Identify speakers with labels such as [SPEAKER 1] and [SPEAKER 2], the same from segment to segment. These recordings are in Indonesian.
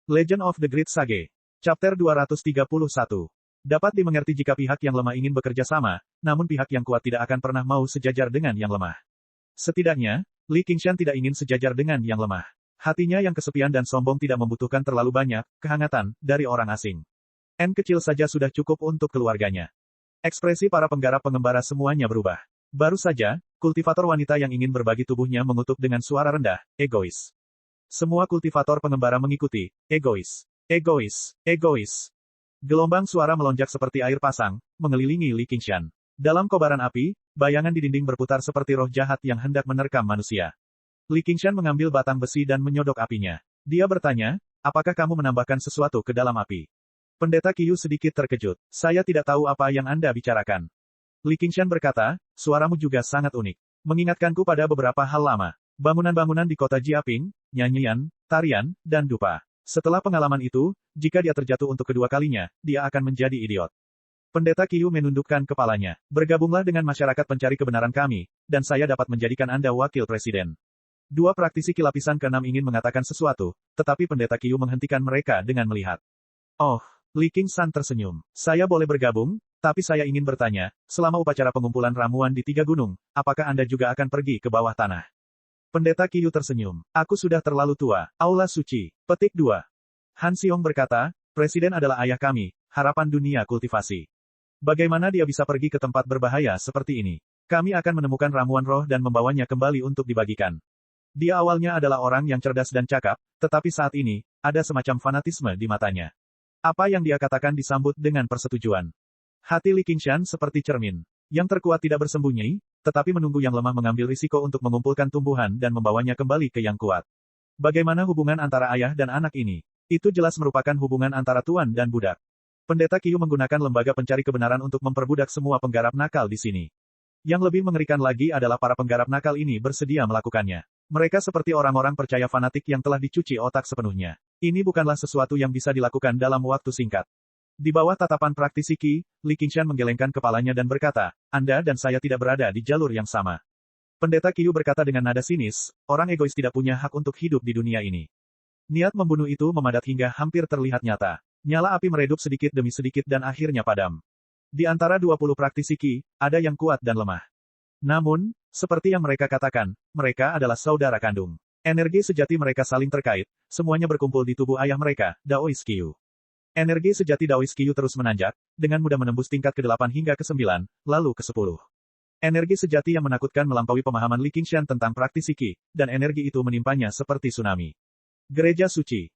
[SPEAKER 1] Legend of the Great Sage. Chapter 231. Dapat dimengerti jika pihak yang lemah ingin bekerja sama, namun pihak yang kuat tidak akan pernah mau sejajar dengan yang lemah. Setidaknya, Li Qingshan tidak ingin sejajar dengan yang lemah. Hatinya yang kesepian dan sombong tidak membutuhkan terlalu banyak kehangatan dari orang asing. N kecil saja sudah cukup untuk keluarganya. Ekspresi para penggarap pengembara semuanya berubah. Baru saja, kultivator wanita yang ingin berbagi tubuhnya mengutuk dengan suara rendah, egois. Semua kultivator pengembara mengikuti, egois, egois, egois. Gelombang suara melonjak seperti air pasang, mengelilingi Li Qingshan. Dalam kobaran api, bayangan di dinding berputar seperti roh jahat yang hendak menerkam manusia. Li Qingshan mengambil batang besi dan menyodok apinya. Dia bertanya, apakah kamu menambahkan sesuatu ke dalam api? Pendeta Qiu sedikit terkejut. Saya tidak tahu apa yang Anda bicarakan. Li Qingshan berkata, suaramu juga sangat unik. Mengingatkanku pada beberapa hal lama. Bangunan-bangunan di kota Jiaping, nyanyian, tarian, dan dupa. Setelah pengalaman itu, jika dia terjatuh untuk kedua kalinya, dia akan menjadi idiot. Pendeta Qiu menundukkan kepalanya. Bergabunglah dengan masyarakat pencari kebenaran kami, dan saya dapat menjadikan Anda wakil presiden. Dua praktisi kilapisan ke-6 ingin mengatakan sesuatu, tetapi pendeta Qiu menghentikan mereka dengan melihat. Oh, Li Qingshan tersenyum. Saya boleh bergabung, tapi saya ingin bertanya, selama upacara pengumpulan ramuan di 3 gunung, apakah Anda juga akan pergi ke bawah tanah? Pendeta Qiu tersenyum. Aku sudah terlalu tua. Aula Suci. Petik 2. Han Xiong berkata, Presiden adalah ayah kami, harapan dunia kultivasi. Bagaimana dia bisa pergi ke tempat berbahaya seperti ini? Kami akan menemukan ramuan roh dan membawanya kembali untuk dibagikan. Dia awalnya adalah orang yang cerdas dan cakap, tetapi saat ini, ada semacam fanatisme di matanya. Apa yang dia katakan disambut dengan persetujuan. Hati Li Qingshan seperti cermin. Yang terkuat tidak bersembunyi, tetapi menunggu yang lemah mengambil risiko untuk mengumpulkan tumbuhan dan membawanya kembali ke yang kuat. Bagaimana hubungan antara ayah dan anak ini? Itu jelas merupakan hubungan antara tuan dan budak. Pendeta Qiu menggunakan lembaga pencari kebenaran untuk memperbudak semua penggarap nakal di sini. Yang lebih mengerikan lagi adalah para penggarap nakal ini bersedia melakukannya. Mereka seperti orang-orang percaya fanatik yang telah dicuci otak sepenuhnya. Ini bukanlah sesuatu yang bisa dilakukan dalam waktu singkat. Di bawah tatapan praktisi Qi, Li Qingshan menggelengkan kepalanya dan berkata, Anda dan saya tidak berada di jalur yang sama. Pendeta Qiu berkata dengan nada sinis, orang egois tidak punya hak untuk hidup di dunia ini. Niat membunuh itu memadat hingga hampir terlihat nyata. Nyala api meredup sedikit demi sedikit dan akhirnya padam. Di antara 20 praktisi Qi, ada yang kuat dan lemah. Namun, seperti yang mereka katakan, mereka adalah saudara kandung. Energi sejati mereka saling terkait, semuanya berkumpul di tubuh ayah mereka, Daois Qiu. Energi sejati Daois Qiu terus menanjak, dengan mudah menembus tingkat ke-8 hingga ke-9, lalu ke-10. Energi sejati yang menakutkan melampaui pemahaman Li Qingshan tentang praktisi Qi, dan energi itu menimpanya seperti tsunami. Gereja Suci.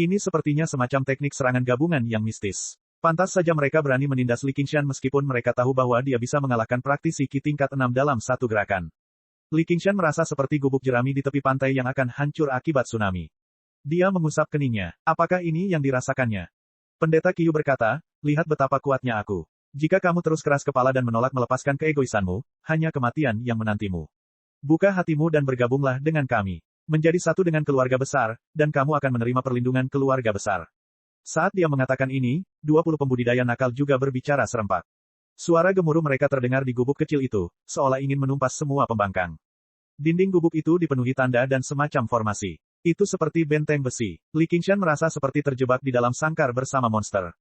[SPEAKER 1] Ini sepertinya semacam teknik serangan gabungan yang mistis. Pantas saja mereka berani menindas Li Qingshan meskipun mereka tahu bahwa dia bisa mengalahkan praktisi Qi tingkat 6 dalam satu gerakan. Li Qingshan merasa seperti gubuk jerami di tepi pantai yang akan hancur akibat tsunami. Dia mengusap keningnya. Apakah ini yang dirasakannya? Pendeta Qiu berkata, lihat betapa kuatnya aku. Jika kamu terus keras kepala dan menolak melepaskan keegoisanmu, hanya kematian yang menantimu. Buka hatimu dan bergabunglah dengan kami. Menjadi satu dengan keluarga besar, dan kamu akan menerima perlindungan keluarga besar. Saat dia mengatakan ini, 20 pembudidaya nakal juga berbicara serempak. Suara gemuruh mereka terdengar di gubuk kecil itu, seolah ingin menumpas semua pembangkang. Dinding gubuk itu dipenuhi tanda dan semacam formasi. Itu seperti benteng besi. Li Qingshan merasa seperti terjebak di dalam sangkar bersama monster.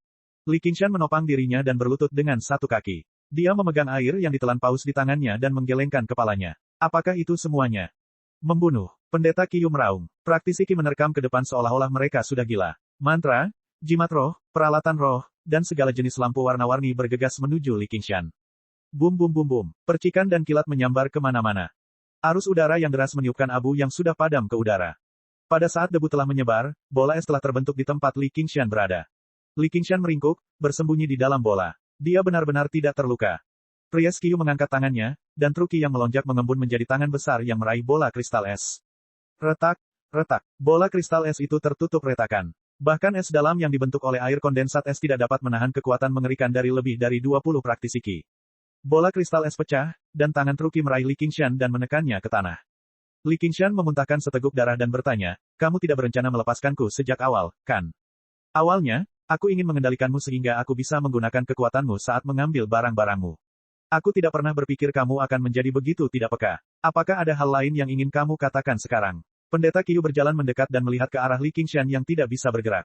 [SPEAKER 1] Li Qingshan menopang dirinya dan berlutut dengan satu kaki. Dia memegang air yang ditelan paus di tangannya dan menggelengkan kepalanya. Apakah itu semuanya? Membunuh. Pendeta Qiu meraung. Praktisi Qi menerkam ke depan seolah-olah mereka sudah gila. Mantra, jimat roh, peralatan roh, dan segala jenis lampu warna-warni bergegas menuju Li Qingshan. Bum bum bum bum. Percikan dan kilat menyambar kemana-mana. Arus udara yang deras meniupkan abu yang sudah padam ke udara. Pada saat debu telah menyebar, bola es telah terbentuk di tempat Li Qingshan berada. Li Qingshan meringkuk, bersembunyi di dalam bola. Dia benar-benar tidak terluka. Priest Qiu mengangkat tangannya, dan truki yang melonjak mengembun menjadi tangan besar yang meraih bola kristal es. Retak, retak. Bola kristal es itu tertutup retakan. Bahkan es dalam yang dibentuk oleh air kondensat es tidak dapat menahan kekuatan mengerikan dari lebih dari 20 praktisi Qi. Bola kristal es pecah, dan tangan truki meraih Li Qingshan dan menekannya ke tanah. Li Qingshan memuntahkan seteguk darah dan bertanya, kamu tidak berencana melepaskanku sejak awal, kan? Awalnya, aku ingin mengendalikanmu sehingga aku bisa menggunakan kekuatanmu saat mengambil barang-barangmu. Aku tidak pernah berpikir kamu akan menjadi begitu tidak peka. Apakah ada hal lain yang ingin kamu katakan sekarang? Pendeta Qiu berjalan mendekat dan melihat ke arah Li Qingshan yang tidak bisa bergerak.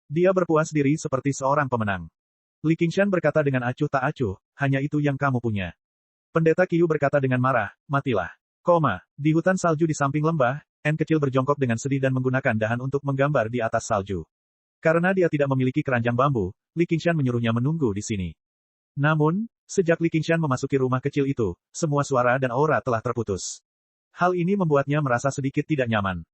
[SPEAKER 1] Dia berpuas diri seperti seorang pemenang. Li Qingshan berkata dengan acuh tak acuh, hanya itu yang kamu punya. Pendeta Qiu berkata dengan marah, matilah. Di hutan salju di samping lembah, N kecil berjongkok dengan sedih dan menggunakan dahan untuk menggambar di atas salju. Karena dia tidak memiliki keranjang bambu, Li Qingshan menyuruhnya menunggu di sini. Namun, sejak Li Qingshan memasuki rumah kecil itu, semua suara dan aura telah terputus. Hal ini membuatnya merasa sedikit tidak nyaman.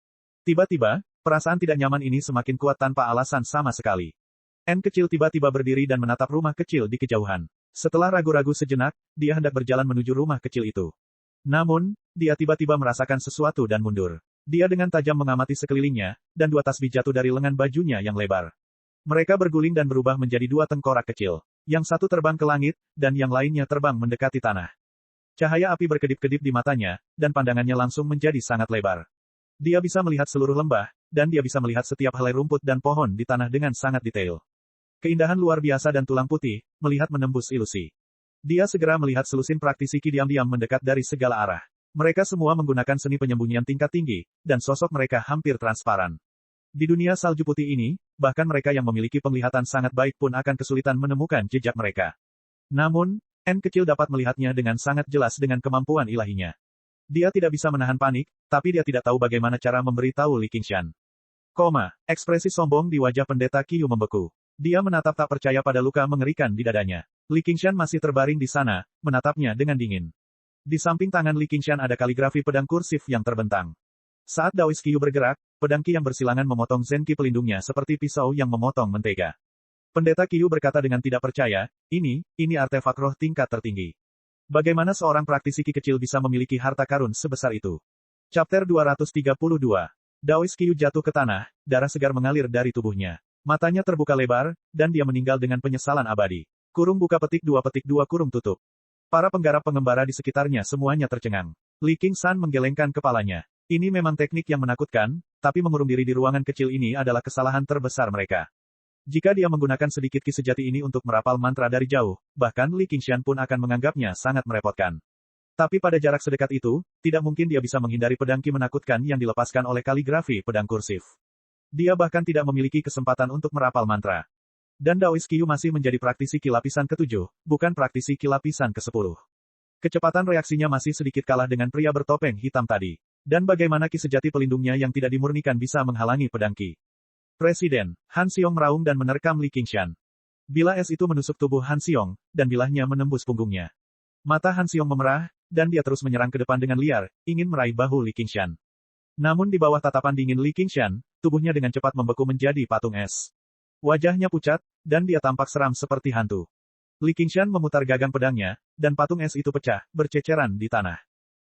[SPEAKER 1] Tiba-tiba, perasaan tidak nyaman ini semakin kuat tanpa alasan sama sekali. N kecil tiba-tiba berdiri dan menatap rumah kecil di kejauhan. Setelah ragu-ragu sejenak, dia hendak berjalan menuju rumah kecil itu. Namun, dia tiba-tiba merasakan sesuatu dan mundur. Dia dengan tajam mengamati sekelilingnya, dan dua tasbih jatuh dari lengan bajunya yang lebar. Mereka berguling dan berubah menjadi dua tengkorak kecil. Yang satu terbang ke langit, dan yang lainnya terbang mendekati tanah. Cahaya api berkedip-kedip di matanya, dan pandangannya langsung menjadi sangat lebar. Dia bisa melihat seluruh lembah, dan dia bisa melihat setiap helai rumput dan pohon di tanah dengan sangat detail. Keindahan luar biasa dan tulang putih, melihat menembus ilusi. Dia segera melihat selusin praktisi Qi diam-diam mendekat dari segala arah. Mereka semua menggunakan seni penyembunyian tingkat tinggi, dan sosok mereka hampir transparan. Di dunia salju putih ini, bahkan mereka yang memiliki penglihatan sangat baik pun akan kesulitan menemukan jejak mereka. Namun, N kecil dapat melihatnya dengan sangat jelas dengan kemampuan ilahinya. Dia tidak bisa menahan panik, tapi dia tidak tahu bagaimana cara memberitahu Li Qingshan. Ekspresi sombong di wajah pendeta Qiu membeku. Dia menatap tak percaya pada luka mengerikan di dadanya. Li Qingshan masih terbaring di sana, menatapnya dengan dingin. Di samping tangan Li Qingshan ada kaligrafi pedang kursif yang terbentang. Saat Daois Qiu bergerak, pedang Qi yang bersilangan memotong Zen Qi pelindungnya seperti pisau yang memotong mentega. Pendeta Qiu berkata dengan tidak percaya, ini artefak roh tingkat tertinggi. Bagaimana seorang praktisi Qi kecil bisa memiliki harta karun sebesar itu? Chapter 232. Daois Qiu jatuh ke tanah, darah segar mengalir dari tubuhnya. Matanya terbuka lebar, dan dia meninggal dengan penyesalan abadi. Kurung buka petik 2 kurung tutup. Para penggarap pengembara di sekitarnya semuanya tercengang. Li Qingshan menggelengkan kepalanya. Ini memang teknik yang menakutkan, tapi mengurung diri di ruangan kecil ini adalah kesalahan terbesar mereka. Jika dia menggunakan sedikit Qi sejati ini untuk merapal mantra dari jauh, bahkan Li Qingshan pun akan menganggapnya sangat merepotkan. Tapi pada jarak sedekat itu, tidak mungkin dia bisa menghindari pedang Qi menakutkan yang dilepaskan oleh kaligrafi pedang kursif. Dia bahkan tidak memiliki kesempatan untuk merapal mantra. Dan Daois Qiu masih menjadi praktisi Qi lapisan ke-7, bukan praktisi Qi lapisan ke-10. Kecepatan reaksinya masih sedikit kalah dengan pria bertopeng hitam tadi. Dan bagaimana Qi sejati pelindungnya yang tidak dimurnikan bisa menghalangi pedang Qi? Presiden, Han Xiong meraung dan menerkam Li Qingshan. Bila es itu menusuk tubuh Han Xiong, dan bilahnya menembus punggungnya. Mata Han Xiong memerah, dan dia terus menyerang ke depan dengan liar, ingin meraih bahu Li Qingshan. Namun di bawah tatapan dingin Li Qingshan, tubuhnya dengan cepat membeku menjadi patung es. Wajahnya pucat, dan dia tampak seram seperti hantu. Li Qingshan memutar gagang pedangnya, dan patung es itu pecah, berceceran di tanah.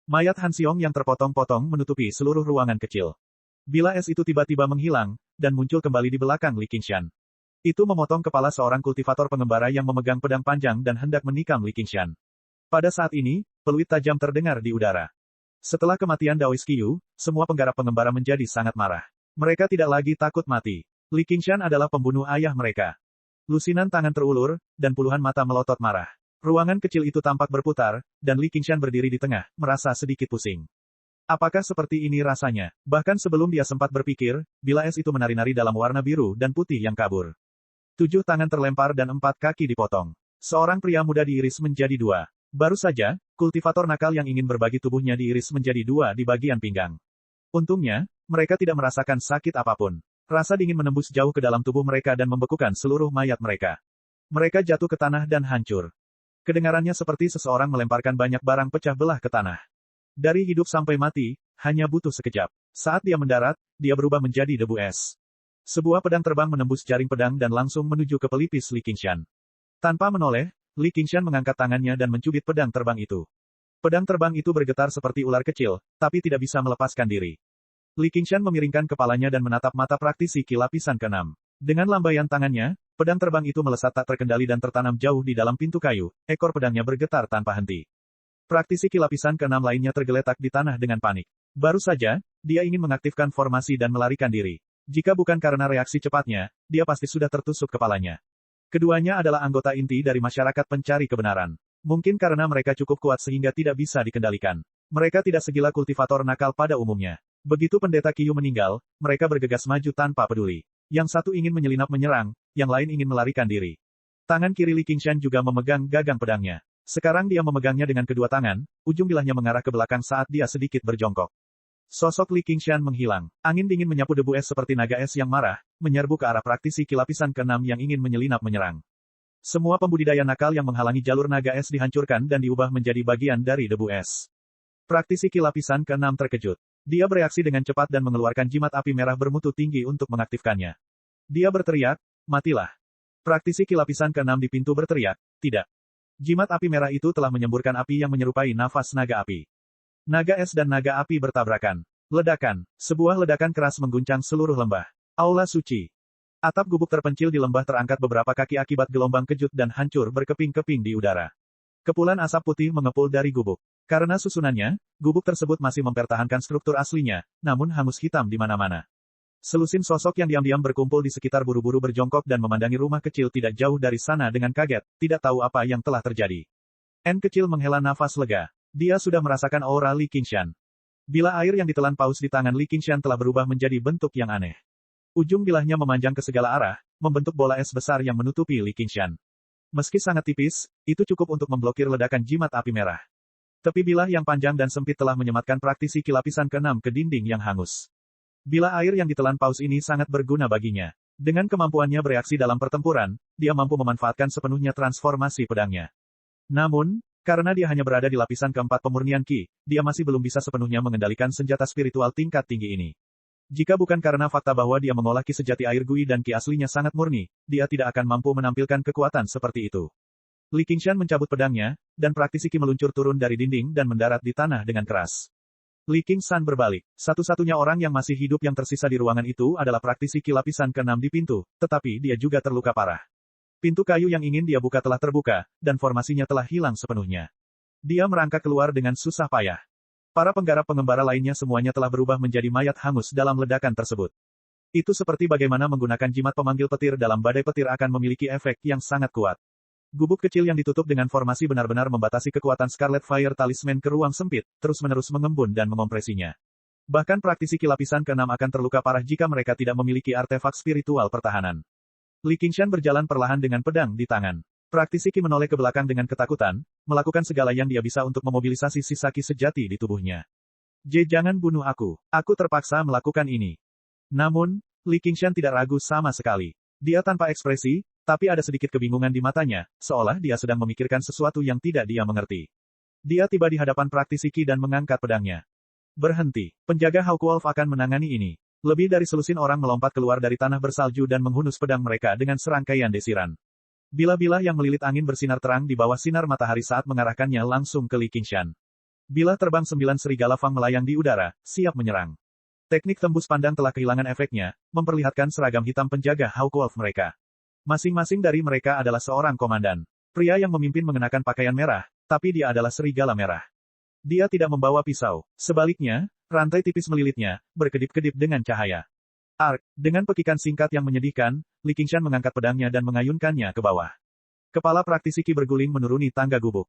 [SPEAKER 1] Mayat Han Xiong yang terpotong-potong menutupi seluruh ruangan kecil. Bila es itu tiba-tiba menghilang, dan muncul kembali di belakang Li Qingshan. Itu memotong kepala seorang kultivator pengembara yang memegang pedang panjang dan hendak menikam Li Qingshan. Pada saat ini, peluit tajam terdengar di udara. Setelah kematian Daois Qiu, semua penggarap pengembara menjadi sangat marah. Mereka tidak lagi takut mati. Li Qingshan adalah pembunuh ayah mereka. Lusinan tangan terulur, dan puluhan mata melotot marah. Ruangan kecil itu tampak berputar, dan Li Qingshan berdiri di tengah, merasa sedikit pusing. Apakah seperti ini rasanya? Bahkan sebelum dia sempat berpikir, bila es itu menari-nari dalam warna biru dan putih yang kabur. 7 tangan terlempar dan 4 kaki dipotong. Seorang pria muda diiris menjadi 2. Baru saja, kultivator nakal yang ingin berbagi tubuhnya diiris menjadi 2 di bagian pinggang. Untungnya, mereka tidak merasakan sakit apapun. Rasa dingin menembus jauh ke dalam tubuh mereka dan membekukan seluruh mayat mereka. Mereka jatuh ke tanah dan hancur. Kedengarannya seperti seseorang melemparkan banyak barang pecah belah ke tanah. Dari hidup sampai mati, hanya butuh sekejap. Saat dia mendarat, dia berubah menjadi debu es. Sebuah pedang terbang menembus jaring pedang dan langsung menuju ke pelipis Li Qingshan. Tanpa menoleh, Li Qingshan mengangkat tangannya dan mencubit pedang terbang itu. Pedang terbang itu bergetar seperti ular kecil, tapi tidak bisa melepaskan diri. Li Qingshan memiringkan kepalanya dan menatap mata praktisi Qi lapisan ke-6. Dengan lambaian tangannya, pedang terbang itu melesat tak terkendali dan tertanam jauh di dalam pintu kayu, ekor pedangnya bergetar tanpa henti. Praktisi Qi lapisan ke-6 lainnya tergeletak di tanah dengan panik. Baru saja, dia ingin mengaktifkan formasi dan melarikan diri. Jika bukan karena reaksi cepatnya, dia pasti sudah tertusuk kepalanya. Keduanya adalah anggota inti dari masyarakat pencari kebenaran. Mungkin karena mereka cukup kuat sehingga tidak bisa dikendalikan. Mereka tidak segila kultivator nakal pada umumnya. Begitu pendeta Qiyu meninggal, mereka bergegas maju tanpa peduli. Yang satu ingin menyelinap menyerang, yang lain ingin melarikan diri. Tangan kiri Li Qingshan juga memegang gagang pedangnya. Sekarang dia memegangnya dengan kedua tangan, ujung bilahnya mengarah ke belakang saat dia sedikit berjongkok. Sosok Li Qingshan menghilang. Angin dingin menyapu debu es seperti naga es yang marah, menyerbu ke arah praktisi kilapisan ke-6 yang ingin menyelinap menyerang. Semua pembudidaya nakal yang menghalangi jalur naga es dihancurkan dan diubah menjadi bagian dari debu es. Praktisi kilapisan ke-6 terkejut. Dia bereaksi dengan cepat dan mengeluarkan jimat api merah bermutu tinggi untuk mengaktifkannya. Dia berteriak, "Matilah!" Praktisi kilapisan ke-6 di pintu berteriak, "Tidak!" Jimat api merah itu telah menyemburkan api yang menyerupai nafas naga api. Naga es dan naga api bertabrakan. Ledakan. Sebuah ledakan keras mengguncang seluruh lembah. Aula suci. Atap gubuk terpencil di lembah terangkat beberapa kaki akibat gelombang kejut dan hancur berkeping-keping di udara. Kepulan asap putih mengepul dari gubuk. Karena susunannya, gubuk tersebut masih mempertahankan struktur aslinya, namun hangus hitam di mana-mana. Selusin sosok yang diam-diam berkumpul di sekitar buru-buru berjongkok dan memandangi rumah kecil tidak jauh dari sana dengan kaget, tidak tahu apa yang telah terjadi. N kecil menghela nafas lega. Dia sudah merasakan aura Li Qingshan. Bila air yang ditelan paus di tangan Li Qingshan telah berubah menjadi bentuk yang aneh. Ujung bilahnya memanjang ke segala arah, membentuk bola es besar yang menutupi Li Qingshan. Meski sangat tipis, itu cukup untuk memblokir ledakan jimat api merah. Tepi bilah yang panjang dan sempit telah menyematkan praktisi kilapisan ke-6 ke dinding yang hangus. Bila air yang ditelan paus ini sangat berguna baginya. Dengan kemampuannya bereaksi dalam pertempuran, dia mampu memanfaatkan sepenuhnya transformasi pedangnya. Namun, karena dia hanya berada di lapisan keempat pemurnian Qi, dia masih belum bisa sepenuhnya mengendalikan senjata spiritual tingkat tinggi ini. Jika bukan karena fakta bahwa dia mengolah Qi sejati air Gui dan Qi aslinya sangat murni, dia tidak akan mampu menampilkan kekuatan seperti itu. Li Qingshan mencabut pedangnya, dan praktisi Qi meluncur turun dari dinding dan mendarat di tanah dengan keras. Li Qingshan berbalik. Satu-satunya orang yang masih hidup yang tersisa di ruangan itu adalah praktisi Qi lapisan ke-6 di pintu, tetapi dia juga terluka parah. Pintu kayu yang ingin dia buka telah terbuka, dan formasinya telah hilang sepenuhnya. Dia merangkak keluar dengan susah payah. Para penggarap pengembara lainnya semuanya telah berubah menjadi mayat hangus dalam ledakan tersebut. Itu seperti bagaimana menggunakan jimat pemanggil petir dalam badai petir akan memiliki efek yang sangat kuat. Gubuk kecil yang ditutup dengan formasi benar-benar membatasi kekuatan Scarlet Fire Talisman ke ruang sempit, terus-menerus mengembun dan menkompresinya. Bahkan praktisi kilapisan ke-6 akan terluka parah jika mereka tidak memiliki artefak spiritual pertahanan. Li Qingshan berjalan perlahan dengan pedang di tangan. Praktisi Qi menoleh ke belakang dengan ketakutan, melakukan segala yang dia bisa untuk memobilisasi sisa Qi sejati di tubuhnya. Jangan bunuh aku. Aku terpaksa melakukan ini. Namun, Li Qingshan tidak ragu sama sekali. Dia tanpa ekspresi, tapi ada sedikit kebingungan di matanya, seolah dia sedang memikirkan sesuatu yang tidak dia mengerti. Dia tiba di hadapan praktisi Qi dan mengangkat pedangnya. Berhenti. Penjaga Hawkwolf akan menangani ini. Lebih dari selusin orang melompat keluar dari tanah bersalju dan menghunus pedang mereka dengan serangkaian desiran. Bilah-bilah yang melilit angin bersinar terang di bawah sinar matahari saat mengarahkannya langsung ke Li Qingshan. Bilah terbang 9 serigala Fang melayang di udara, siap menyerang. Teknik tembus pandang telah kehilangan efeknya, memperlihatkan seragam hitam penjaga Hawkwolf mereka. Masing-masing dari mereka adalah seorang komandan. Pria yang memimpin mengenakan pakaian merah, tapi dia adalah serigala merah. Dia tidak membawa pisau. Sebaliknya, rantai tipis melilitnya, berkedip-kedip dengan cahaya. Dengan pekikan singkat yang menyedihkan, Li Qingshan mengangkat pedangnya dan mengayunkannya ke bawah. Kepala praktisi Qi berguling menuruni tangga gubuk.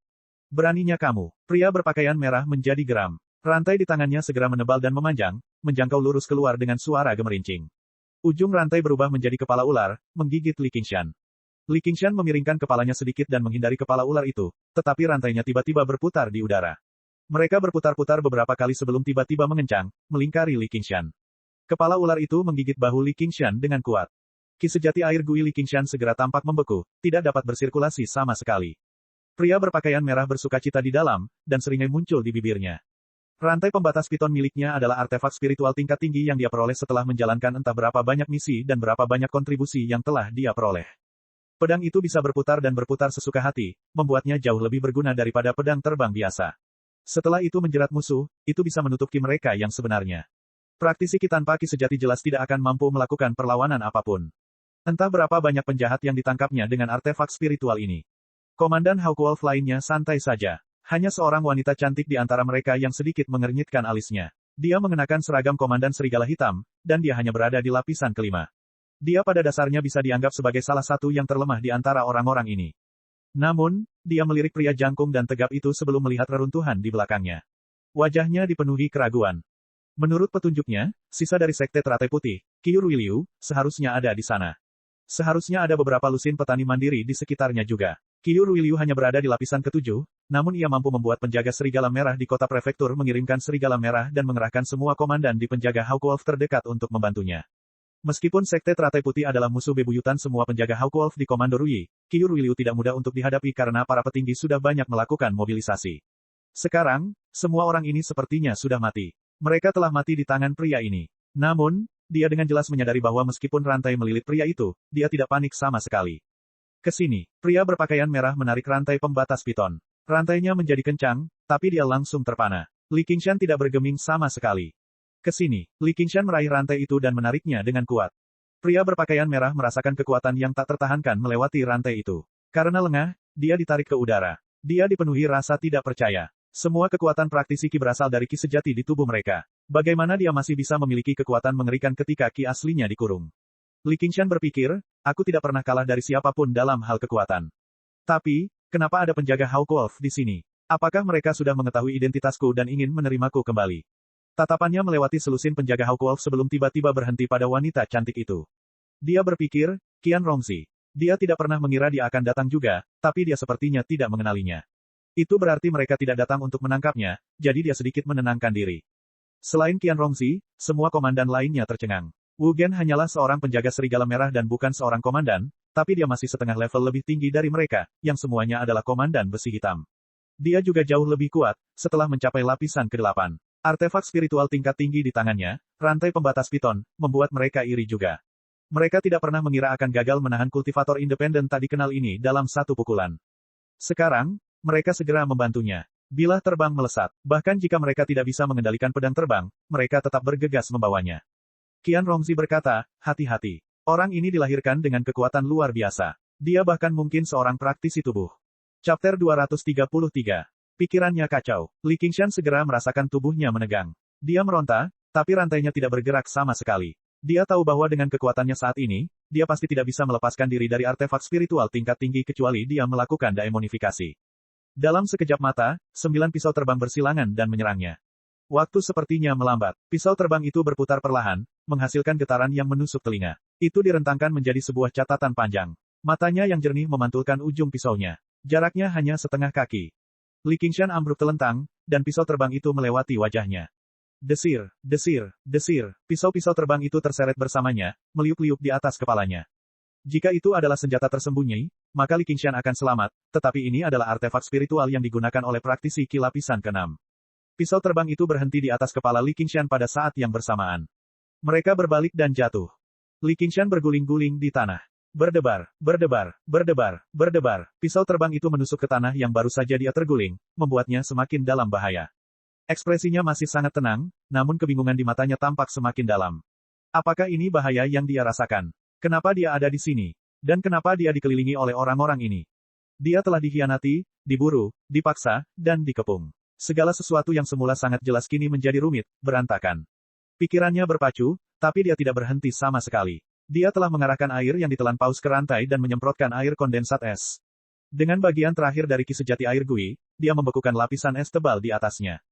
[SPEAKER 1] Beraninya kamu. Pria berpakaian merah menjadi geram. Rantai di tangannya segera menebal dan memanjang, menjangkau lurus keluar dengan suara gemerincing. Ujung rantai berubah menjadi kepala ular, menggigit Li Qingshan. Li Qingshan memiringkan kepalanya sedikit dan menghindari kepala ular itu, tetapi rantainya tiba-tiba berputar di udara. Mereka berputar-putar beberapa kali sebelum tiba-tiba mengencang, melingkari Li Qingshan. Kepala ular itu menggigit bahu Li Qingshan dengan kuat. Qi sejati air Gui Li Qingshan segera tampak membeku, tidak dapat bersirkulasi sama sekali. Pria berpakaian merah bersukacita di dalam, dan seringai muncul di bibirnya. Rantai pembatas piton miliknya adalah artefak spiritual tingkat tinggi yang dia peroleh setelah menjalankan entah berapa banyak misi dan berapa banyak kontribusi yang telah dia peroleh. Pedang itu bisa berputar dan berputar sesuka hati, membuatnya jauh lebih berguna daripada pedang terbang biasa. Setelah itu menjerat musuh, itu bisa menutup Qi mereka yang sebenarnya. Praktisi Qi tanpa Qi sejati jelas tidak akan mampu melakukan perlawanan apapun. Entah berapa banyak penjahat yang ditangkapnya dengan artefak spiritual ini. Komandan Hawkwolf lainnya santai saja. Hanya seorang wanita cantik di antara mereka yang sedikit mengernyitkan alisnya. Dia mengenakan seragam komandan serigala hitam, dan dia hanya berada di lapisan kelima. Dia pada dasarnya bisa dianggap sebagai salah satu yang terlemah di antara orang-orang ini. Namun, dia melirik pria jangkung dan tegap itu sebelum melihat reruntuhan di belakangnya. Wajahnya dipenuhi keraguan. Menurut petunjuknya, sisa dari Sekte Teratai Putih, Qiu Ruiliu, seharusnya ada di sana. Seharusnya ada beberapa lusin petani mandiri di sekitarnya juga. Qiu Ruiliu hanya berada di lapisan ketujuh, namun ia mampu membuat penjaga serigala merah di kota prefektur mengirimkan serigala merah dan mengerahkan semua komandan di penjaga Hawkwolf terdekat untuk membantunya. Meskipun Sekte Teratai Putih adalah musuh bebuyutan semua penjaga Hawkwolf di Komando Ruyi, Qiu Ruiliu tidak mudah untuk dihadapi karena para petinggi sudah banyak melakukan mobilisasi. Sekarang, semua orang ini sepertinya sudah mati. Mereka telah mati di tangan pria ini. Namun, dia dengan jelas menyadari bahwa meskipun rantai melilit pria itu, dia tidak panik sama sekali. Kesini, pria berpakaian merah menarik rantai pembatas piton. Rantainya menjadi kencang, tapi dia langsung terpana. Li Qingshan tidak bergeming sama sekali. Kesini, Li Qingshan meraih rantai itu dan menariknya dengan kuat. Pria berpakaian merah merasakan kekuatan yang tak tertahankan melewati rantai itu. Karena lengah, dia ditarik ke udara. Dia dipenuhi rasa tidak percaya. Semua kekuatan praktisi Qi berasal dari Qi sejati di tubuh mereka. Bagaimana dia masih bisa memiliki kekuatan mengerikan ketika Qi aslinya dikurung? Li Qingshan berpikir, aku tidak pernah kalah dari siapapun dalam hal kekuatan. Tapi, kenapa ada penjaga Hawkwolf di sini? Apakah mereka sudah mengetahui identitasku dan ingin menerimaku kembali? Tatapannya melewati selusin penjaga Hawkwolf sebelum tiba-tiba berhenti pada wanita cantik itu. Dia berpikir, Qian Rongzi. Dia tidak pernah mengira dia akan datang juga, tapi dia sepertinya tidak mengenalinya. Itu berarti mereka tidak datang untuk menangkapnya, jadi dia sedikit menenangkan diri. Selain Qian Rongzi, semua komandan lainnya tercengang. Wu Gen hanyalah seorang penjaga serigala merah dan bukan seorang komandan, tapi dia masih setengah level lebih tinggi dari mereka, yang semuanya adalah komandan besi hitam. Dia juga jauh lebih kuat, setelah mencapai lapisan ke-8. Artefak spiritual tingkat tinggi di tangannya, rantai pembatas piton, membuat mereka iri juga. Mereka tidak pernah mengira akan gagal menahan kultivator independen tak dikenal ini dalam satu pukulan. Sekarang, mereka segera membantunya. Bilah terbang melesat. Bahkan jika mereka tidak bisa mengendalikan pedang terbang, mereka tetap bergegas membawanya. Qian Rongzi berkata, hati-hati. Orang ini dilahirkan dengan kekuatan luar biasa. Dia bahkan mungkin seorang praktisi tubuh. Chapter 233. Pikirannya kacau. Li Qingshan segera merasakan tubuhnya menegang. Dia meronta, tapi rantainya tidak bergerak sama sekali. Dia tahu bahwa dengan kekuatannya saat ini, dia pasti tidak bisa melepaskan diri dari artefak spiritual tingkat tinggi kecuali dia melakukan daemonifikasi. Dalam sekejap mata, 9 pisau terbang bersilangan dan menyerangnya. Waktu sepertinya melambat. Pisau terbang itu berputar perlahan, menghasilkan getaran yang menusuk telinga. Itu direntangkan menjadi sebuah catatan panjang. Matanya yang jernih memantulkan ujung pisaunya. Jaraknya hanya setengah kaki. Li Qingshan ambruk telentang, dan pisau terbang itu melewati wajahnya. Desir, desir, desir. Pisau-pisau terbang itu terseret bersamanya, meliuk-liuk di atas kepalanya. Jika itu adalah senjata tersembunyi, maka Li Qingshan akan selamat, tetapi ini adalah artefak spiritual yang digunakan oleh praktisi Qi lapisan ke-6. Pisau terbang itu berhenti di atas kepala Li Qingshan pada saat yang bersamaan. Mereka berbalik dan jatuh. Li Qingshan berguling-guling di tanah. Berdebar, berdebar, berdebar, berdebar. Pisau terbang itu menusuk ke tanah yang baru saja dia terguling, membuatnya semakin dalam bahaya. Ekspresinya masih sangat tenang, namun kebingungan di matanya tampak semakin dalam. Apakah ini bahaya yang dia rasakan? Kenapa dia ada di sini? Dan kenapa dia dikelilingi oleh orang-orang ini? Dia telah dikhianati, diburu, dipaksa, dan dikepung. Segala sesuatu yang semula sangat jelas kini menjadi rumit, berantakan. Pikirannya berpacu, tapi dia tidak berhenti sama sekali. Dia telah mengarahkan air yang ditelan paus ke rantai dan menyemprotkan air kondensat es. Dengan bagian terakhir dari Qi sejati air Gui, dia membekukan lapisan es tebal di atasnya.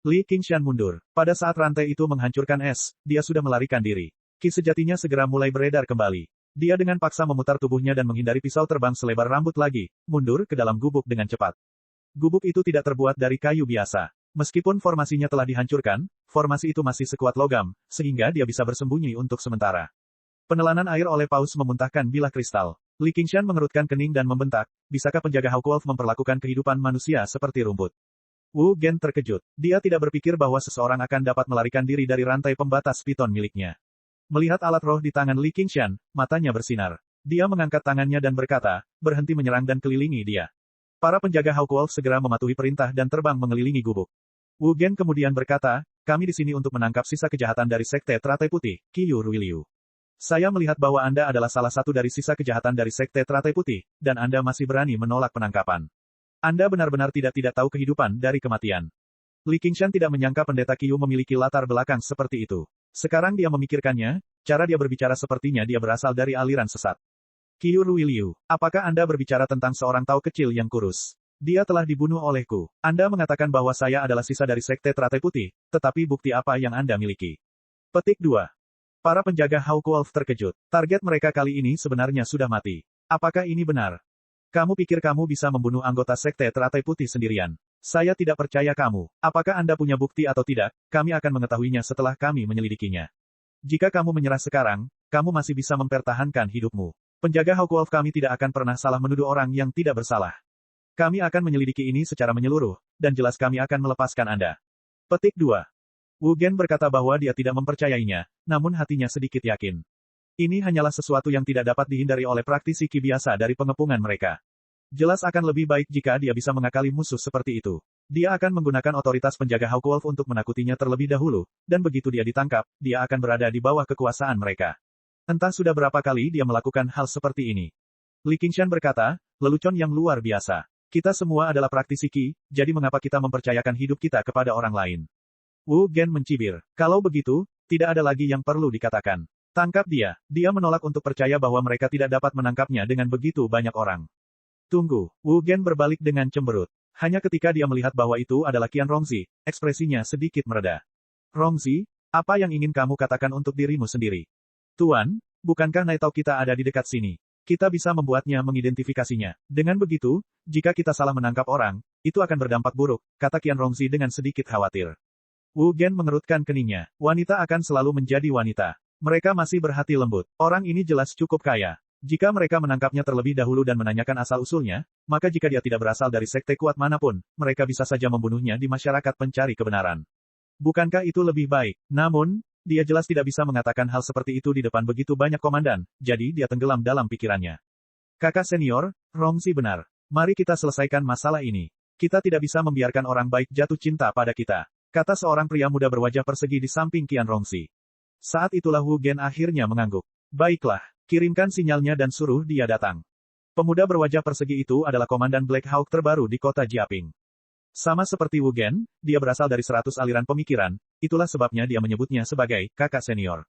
[SPEAKER 1] Li Qingshan mundur. Pada saat rantai itu menghancurkan es, dia sudah melarikan diri. Qi sejatinya segera mulai beredar kembali. Dia dengan paksa memutar tubuhnya dan menghindari pisau terbang selebar rambut lagi, mundur ke dalam gubuk dengan cepat. Gubuk itu tidak terbuat dari kayu biasa. Meskipun formasinya telah dihancurkan, formasi itu masih sekuat logam, sehingga dia bisa bersembunyi untuk sementara. Penelanan air oleh paus memuntahkan bilah kristal. Li Qingshan mengerutkan kening dan membentak, bisakah penjaga Hawkwolf memperlakukan kehidupan manusia seperti rumput? Wu Gen terkejut. Dia tidak berpikir bahwa seseorang akan dapat melarikan diri dari rantai pembatas piton miliknya. Melihat alat roh di tangan Li Qingshan, matanya bersinar. Dia mengangkat tangannya dan berkata, berhenti menyerang dan kelilingi dia. Para penjaga Hawkwolf segera mematuhi perintah dan terbang mengelilingi gubuk. Wu Gen kemudian berkata, kami di sini untuk menangkap sisa kejahatan dari Sekte Teratai Putih, Qiu Ruiliu. Saya melihat bahwa Anda adalah salah satu dari sisa kejahatan dari Sekte Teratai Putih, dan Anda masih berani menolak penangkapan. Anda benar-benar tidak tahu kehidupan dari kematian. Li Qingshan tidak menyangka pendeta Qiu memiliki latar belakang seperti itu. Sekarang dia memikirkannya, cara dia berbicara sepertinya dia berasal dari aliran sesat. Qiu Ruiliu, apakah Anda berbicara tentang seorang tau kecil yang kurus? Dia telah dibunuh olehku. Anda mengatakan bahwa saya adalah sisa dari Sekte Teratai Putih, tetapi bukti apa yang Anda miliki? Petik 2. Para penjaga Hawkwolf terkejut. Target mereka kali ini sebenarnya sudah mati. Apakah ini benar? Kamu pikir kamu bisa membunuh anggota Sekte Teratai Putih sendirian? Saya tidak percaya kamu. Apakah Anda punya bukti atau tidak, kami akan mengetahuinya setelah kami menyelidikinya. Jika kamu menyerah sekarang, kamu masih bisa mempertahankan hidupmu. Penjaga Hawkwolf kami tidak akan pernah salah menuduh orang yang tidak bersalah. Kami akan menyelidiki ini secara menyeluruh, dan jelas kami akan melepaskan Anda. Petik 2. Wu Gen berkata bahwa dia tidak mempercayainya, namun hatinya sedikit yakin. Ini hanyalah sesuatu yang tidak dapat dihindari oleh praktisi Qi biasa dari pengepungan mereka. Jelas akan lebih baik jika dia bisa mengakali musuh seperti itu. Dia akan menggunakan otoritas penjaga Hawkwolf untuk menakutinya terlebih dahulu, dan begitu dia ditangkap, dia akan berada di bawah kekuasaan mereka. Entah sudah berapa kali dia melakukan hal seperti ini. Li Qingshan berkata, lelucon yang luar biasa. Kita semua adalah praktisi Qi, jadi mengapa kita mempercayakan hidup kita kepada orang lain? Wu Gen mencibir. Kalau begitu, tidak ada lagi yang perlu dikatakan. Tangkap dia. Dia menolak untuk percaya bahwa mereka tidak dapat menangkapnya dengan begitu banyak orang. Tunggu. Wu Gen berbalik dengan cemberut. Hanya ketika dia melihat bahwa itu adalah Qian Rongzi, ekspresinya sedikit mereda. Rongzi, apa yang ingin kamu katakan untuk dirimu sendiri? Tuan, bukankah Naitao kita ada di dekat sini? Kita bisa membuatnya mengidentifikasinya. Dengan begitu, jika kita salah menangkap orang, itu akan berdampak buruk, kata Qian Rongzi dengan sedikit khawatir. Wu Gen mengerutkan keningnya. Wanita akan selalu menjadi wanita. Mereka masih berhati lembut. Orang ini jelas cukup kaya. Jika mereka menangkapnya terlebih dahulu dan menanyakan asal-usulnya, maka jika dia tidak berasal dari sekte kuat manapun, mereka bisa saja membunuhnya di masyarakat pencari kebenaran. Bukankah itu lebih baik? Namun, dia jelas tidak bisa mengatakan hal seperti itu di depan begitu banyak komandan, jadi dia tenggelam dalam pikirannya. Kakak senior, Rongzi benar. Mari kita selesaikan masalah ini. Kita tidak bisa membiarkan orang baik jatuh cinta pada kita, kata seorang pria muda berwajah persegi di samping Qian Rongzi. Saat itulah Wu Gen akhirnya mengangguk. Baiklah, kirimkan sinyalnya dan suruh dia datang. Pemuda berwajah persegi itu adalah komandan Black Hawk terbaru di kota Jiaping. Sama seperti Wu Gen, dia berasal dari 100 aliran pemikiran, itulah sebabnya dia menyebutnya sebagai kakak senior.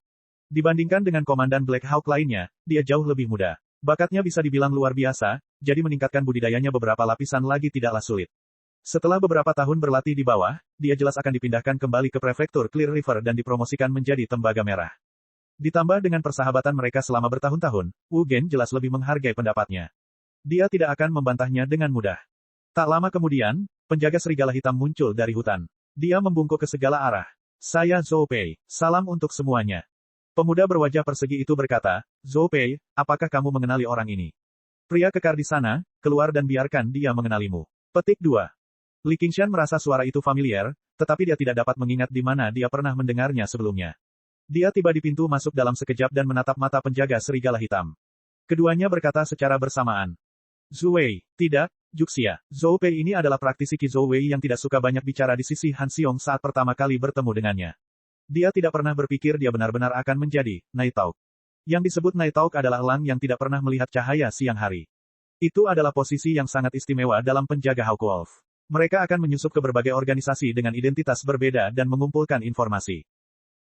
[SPEAKER 1] Dibandingkan dengan komandan Black Hawk lainnya, dia jauh lebih muda. Bakatnya bisa dibilang luar biasa, jadi meningkatkan budidayanya beberapa lapisan lagi tidaklah sulit. Setelah beberapa tahun berlatih di bawah, dia jelas akan dipindahkan kembali ke prefektur Clear River dan dipromosikan menjadi tembaga merah. Ditambah dengan persahabatan mereka selama bertahun-tahun, Wu Gen jelas lebih menghargai pendapatnya. Dia tidak akan membantahnya dengan mudah. Tak lama kemudian, penjaga serigala hitam muncul dari hutan. Dia membungkuk ke segala arah. Saya Zhou Pei, salam untuk semuanya. Pemuda berwajah persegi itu berkata, Zhou Pei, apakah kamu mengenali orang ini? Pria kekar di sana, keluar dan biarkan dia mengenalimu. Petik 2. Li Qingshan merasa suara itu familiar, tetapi dia tidak dapat mengingat di mana dia pernah mendengarnya sebelumnya. Dia tiba di pintu masuk dalam sekejap dan menatap mata penjaga serigala hitam. Keduanya berkata secara bersamaan. Zhu Wei, tidak, Juxia. Zhou Pei ini adalah praktisi Qi Zhou Wei yang tidak suka banyak bicara di sisi Han Xiong saat pertama kali bertemu dengannya. Dia tidak pernah berpikir dia benar-benar akan menjadi Naitao. Yang disebut Naitao adalah elang yang tidak pernah melihat cahaya siang hari. Itu adalah posisi yang sangat istimewa dalam penjaga Hawkwolf. Mereka akan menyusup ke berbagai organisasi dengan identitas berbeda dan mengumpulkan informasi.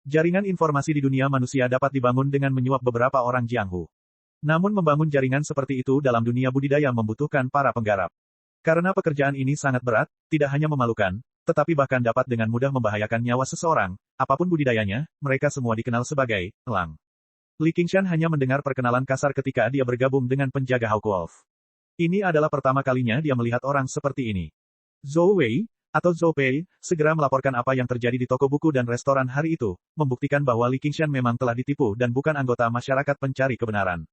[SPEAKER 1] Jaringan informasi di dunia manusia dapat dibangun dengan menyuap beberapa orang Jianghu. Namun membangun jaringan seperti itu dalam dunia budidaya membutuhkan para penggarap. Karena pekerjaan ini sangat berat, tidak hanya memalukan, tetapi bahkan dapat dengan mudah membahayakan nyawa seseorang, apapun budidayanya, mereka semua dikenal sebagai elang. Li Qingshan hanya mendengar perkenalan kasar ketika dia bergabung dengan penjaga Hawkwolf. Ini adalah pertama kalinya dia melihat orang seperti ini. Zhou Wei, atau Zhou Pei, segera melaporkan apa yang terjadi di toko buku dan restoran hari itu, membuktikan bahwa Li Qingshan memang telah ditipu dan bukan anggota masyarakat pencari kebenaran.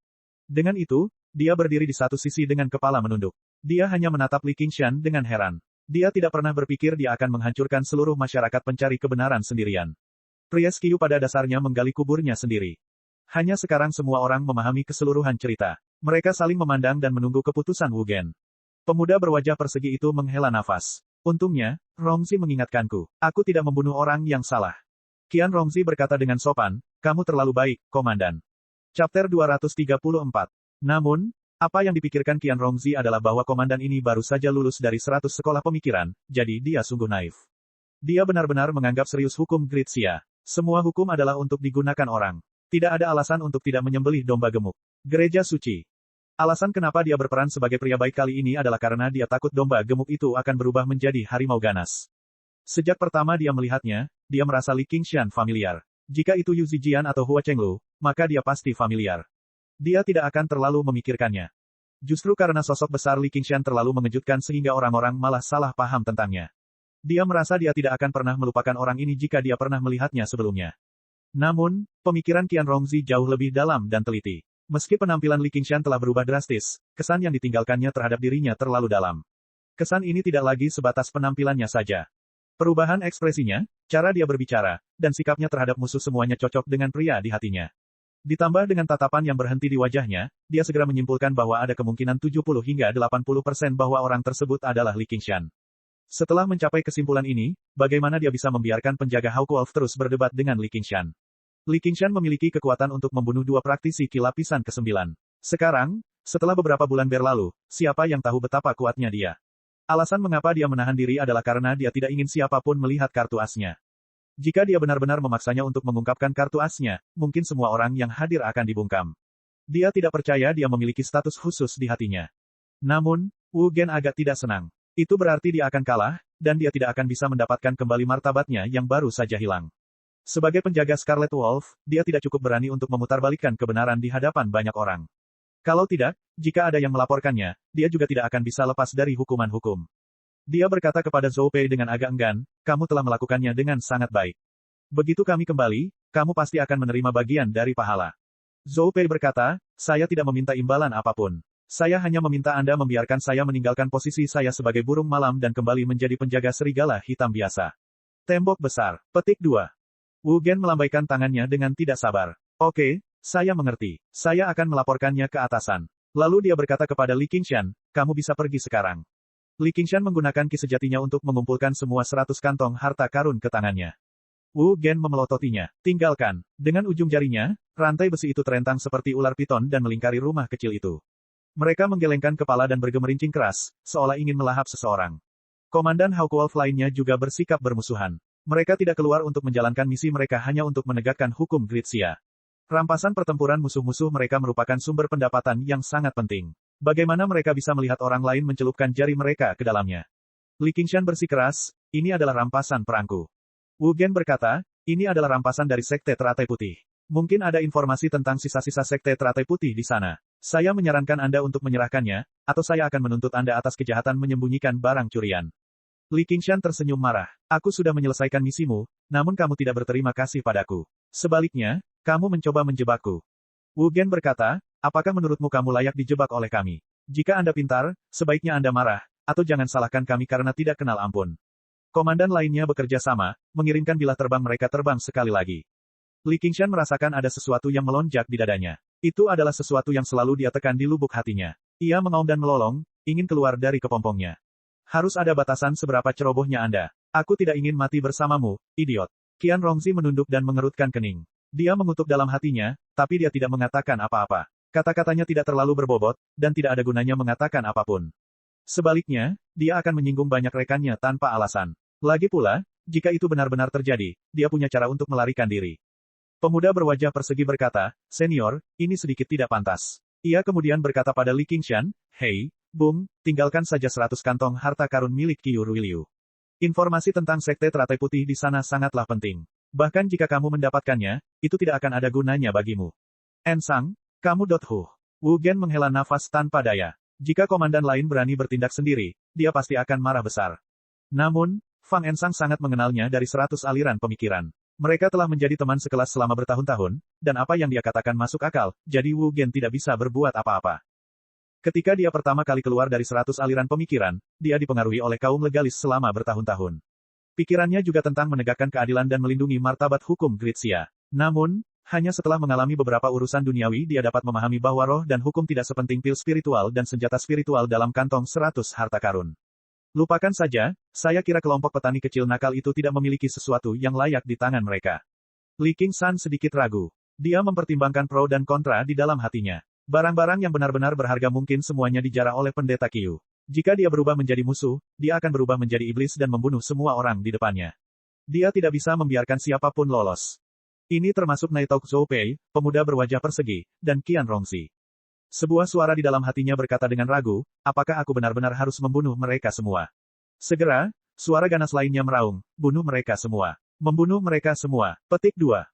[SPEAKER 1] Dengan itu, dia berdiri di satu sisi dengan kepala menunduk. Dia hanya menatap Li Qingshan dengan heran. Dia tidak pernah berpikir dia akan menghancurkan seluruh masyarakat pencari kebenaran sendirian. Pria Qiu pada dasarnya menggali kuburnya sendiri. Hanya sekarang semua orang memahami keseluruhan cerita. Mereka saling memandang dan menunggu keputusan Wu Gen. Pemuda berwajah persegi itu menghela nafas. Untungnya, Rongzi mengingatkanku. Aku tidak membunuh orang yang salah. Qian Rongzi berkata dengan sopan, kamu terlalu baik, komandan. Chapter 234. Namun, apa yang dipikirkan Qian Rongzi adalah bahwa komandan ini baru saja lulus dari 100 sekolah pemikiran, jadi dia sungguh naif. Dia benar-benar menganggap serius hukum Gritsia. Semua hukum adalah untuk digunakan orang. Tidak ada alasan untuk tidak menyembelih domba gemuk. Gereja suci. Alasan kenapa dia berperan sebagai pria baik kali ini adalah karena dia takut domba gemuk itu akan berubah menjadi harimau ganas. Sejak pertama dia melihatnya, dia merasa Li Qingshan familiar. Jika itu Yu Zijian atau Hua Chenglu, maka dia pasti familiar. Dia tidak akan terlalu memikirkannya. Justru karena sosok besar Li Qingshan terlalu mengejutkan sehingga orang-orang malah salah paham tentangnya. Dia merasa dia tidak akan pernah melupakan orang ini jika dia pernah melihatnya sebelumnya. Namun, pemikiran Qian Rongzi jauh lebih dalam dan teliti. Meski penampilan Li Qingshan telah berubah drastis, kesan yang ditinggalkannya terhadap dirinya terlalu dalam. Kesan ini tidak lagi sebatas penampilannya saja. Perubahan ekspresinya, cara dia berbicara, dan sikapnya terhadap musuh semuanya cocok dengan pria di hatinya. Ditambah dengan tatapan yang berhenti di wajahnya, dia segera menyimpulkan bahwa ada kemungkinan 70 hingga 80% bahwa orang tersebut adalah Li Qingshan. Setelah mencapai kesimpulan ini, bagaimana dia bisa membiarkan penjaga Hawkwolf terus berdebat dengan Li Qingshan? Li Qingshan memiliki kekuatan untuk membunuh dua praktisi Ki lapisan ke-9. Sekarang, setelah beberapa bulan berlalu, siapa yang tahu betapa kuatnya dia? Alasan mengapa dia menahan diri adalah karena dia tidak ingin siapapun melihat kartu asnya. Jika dia benar-benar memaksanya untuk mengungkapkan kartu asnya, mungkin semua orang yang hadir akan dibungkam. Dia tidak percaya dia memiliki status khusus di hatinya. Namun, Wu Gen agak tidak senang. Itu berarti dia akan kalah, dan dia tidak akan bisa mendapatkan kembali martabatnya yang baru saja hilang. Sebagai penjaga Scarlet Wolf, dia tidak cukup berani untuk memutarbalikkan kebenaran di hadapan banyak orang. Kalau tidak, jika ada yang melaporkannya, dia juga tidak akan bisa lepas dari hukuman hukum. Dia berkata kepada Zhou Pei dengan agak enggan, kamu telah melakukannya dengan sangat baik. Begitu kami kembali, kamu pasti akan menerima bagian dari pahala. Zhou Pei berkata, saya tidak meminta imbalan apapun. Saya hanya meminta Anda membiarkan saya meninggalkan posisi saya sebagai burung malam dan kembali menjadi penjaga serigala hitam biasa. Tembok besar. Petik 2. Wu Gen melambaikan tangannya dengan tidak sabar. Oke, saya mengerti. Saya akan melaporkannya ke atasan. Lalu dia berkata kepada Li Qingshan, kamu bisa pergi sekarang. Li Qingshan menggunakan ki sejatinya untuk mengumpulkan semua 100 kantong harta karun ke tangannya. Wu Gen memelototinya. Tinggalkan. Dengan ujung jarinya, rantai besi itu terentang seperti ular piton dan melingkari rumah kecil itu. Mereka menggelengkan kepala dan bergemerincing keras, seolah ingin melahap seseorang. Komandan Hawkwolf lainnya juga bersikap bermusuhan. Mereka tidak keluar untuk menjalankan misi mereka hanya untuk menegakkan hukum Gritsia. Rampasan pertempuran musuh-musuh mereka merupakan sumber pendapatan yang sangat penting. Bagaimana mereka bisa melihat orang lain mencelupkan jari mereka ke dalamnya? Li Qingshan bersikeras, ini adalah rampasan perangku. Wu Gen berkata, ini adalah rampasan dari Sekte Teratai Putih. Mungkin ada informasi tentang sisa-sisa Sekte Teratai Putih di sana. Saya menyarankan Anda untuk menyerahkannya, atau saya akan menuntut Anda atas kejahatan menyembunyikan barang curian. Li Qingshan tersenyum marah. Aku sudah menyelesaikan misimu, namun kamu tidak berterima kasih padaku. Sebaliknya, kamu mencoba menjebakku. Wu Gen berkata, apakah menurutmu kamu layak dijebak oleh kami? Jika Anda pintar, sebaiknya Anda marah, atau jangan salahkan kami karena tidak kenal ampun. Komandan lainnya bekerja sama, mengirimkan bilah terbang mereka terbang sekali lagi. Li Qingshan merasakan ada sesuatu yang melonjak di dadanya. Itu adalah sesuatu yang selalu dia tekan di lubuk hatinya. Ia mengaum dan melolong, ingin keluar dari kepompongnya. Harus ada batasan seberapa cerobohnya Anda. Aku tidak ingin mati bersamamu, idiot. Qian Rongzi menunduk dan mengerutkan kening. Dia mengutuk dalam hatinya, tapi dia tidak mengatakan apa-apa. Kata-katanya tidak terlalu berbobot, dan tidak ada gunanya mengatakan apapun. Sebaliknya, dia akan menyinggung banyak rekannya tanpa alasan. Lagi pula, jika itu benar-benar terjadi, dia punya cara untuk melarikan diri. Pemuda berwajah persegi berkata, Senior, ini sedikit tidak pantas. Ia kemudian berkata pada Li Qingshan, Hei, Bung, tinggalkan saja 100 kantong harta karun milik Qiu Ruiliu. Informasi tentang Sekte Teratai Putih di sana sangatlah penting. Bahkan jika kamu mendapatkannya, itu tidak akan ada gunanya bagimu. Ensang, kamu Dothu. Wu Gen menghela nafas tanpa daya. Jika komandan lain berani bertindak sendiri, dia pasti akan marah besar. Namun, Fang Ensang sangat mengenalnya dari 100 aliran pemikiran. Mereka telah menjadi teman sekelas selama bertahun-tahun, dan apa yang dia katakan masuk akal, jadi Wu Gen tidak bisa berbuat apa-apa. Ketika dia pertama kali keluar dari 100 aliran pemikiran, dia dipengaruhi oleh kaum legalis selama bertahun-tahun. Pikirannya juga tentang menegakkan keadilan dan melindungi martabat hukum Gritsia. Namun, hanya setelah mengalami beberapa urusan duniawi dia dapat memahami bahwa roh dan hukum tidak sepenting pil spiritual dan senjata spiritual dalam kantong 100 harta karun. Lupakan saja, saya kira kelompok petani kecil nakal itu tidak memiliki sesuatu yang layak di tangan mereka. Li Qingshan sedikit ragu. Dia mempertimbangkan pro dan kontra di dalam hatinya. Barang-barang yang benar-benar berharga mungkin semuanya dijarah oleh pendeta Qiu. Jika dia berubah menjadi musuh, dia akan berubah menjadi iblis dan membunuh semua orang di depannya. Dia tidak bisa membiarkan siapapun lolos. Ini termasuk Naitok Zhou Pei, pemuda berwajah persegi, dan Qian Rongzi. Sebuah suara di dalam hatinya berkata dengan ragu, apakah aku benar-benar harus membunuh mereka semua? Segera, suara ganas lainnya meraung, bunuh mereka semua. Membunuh mereka semua. Petik 2.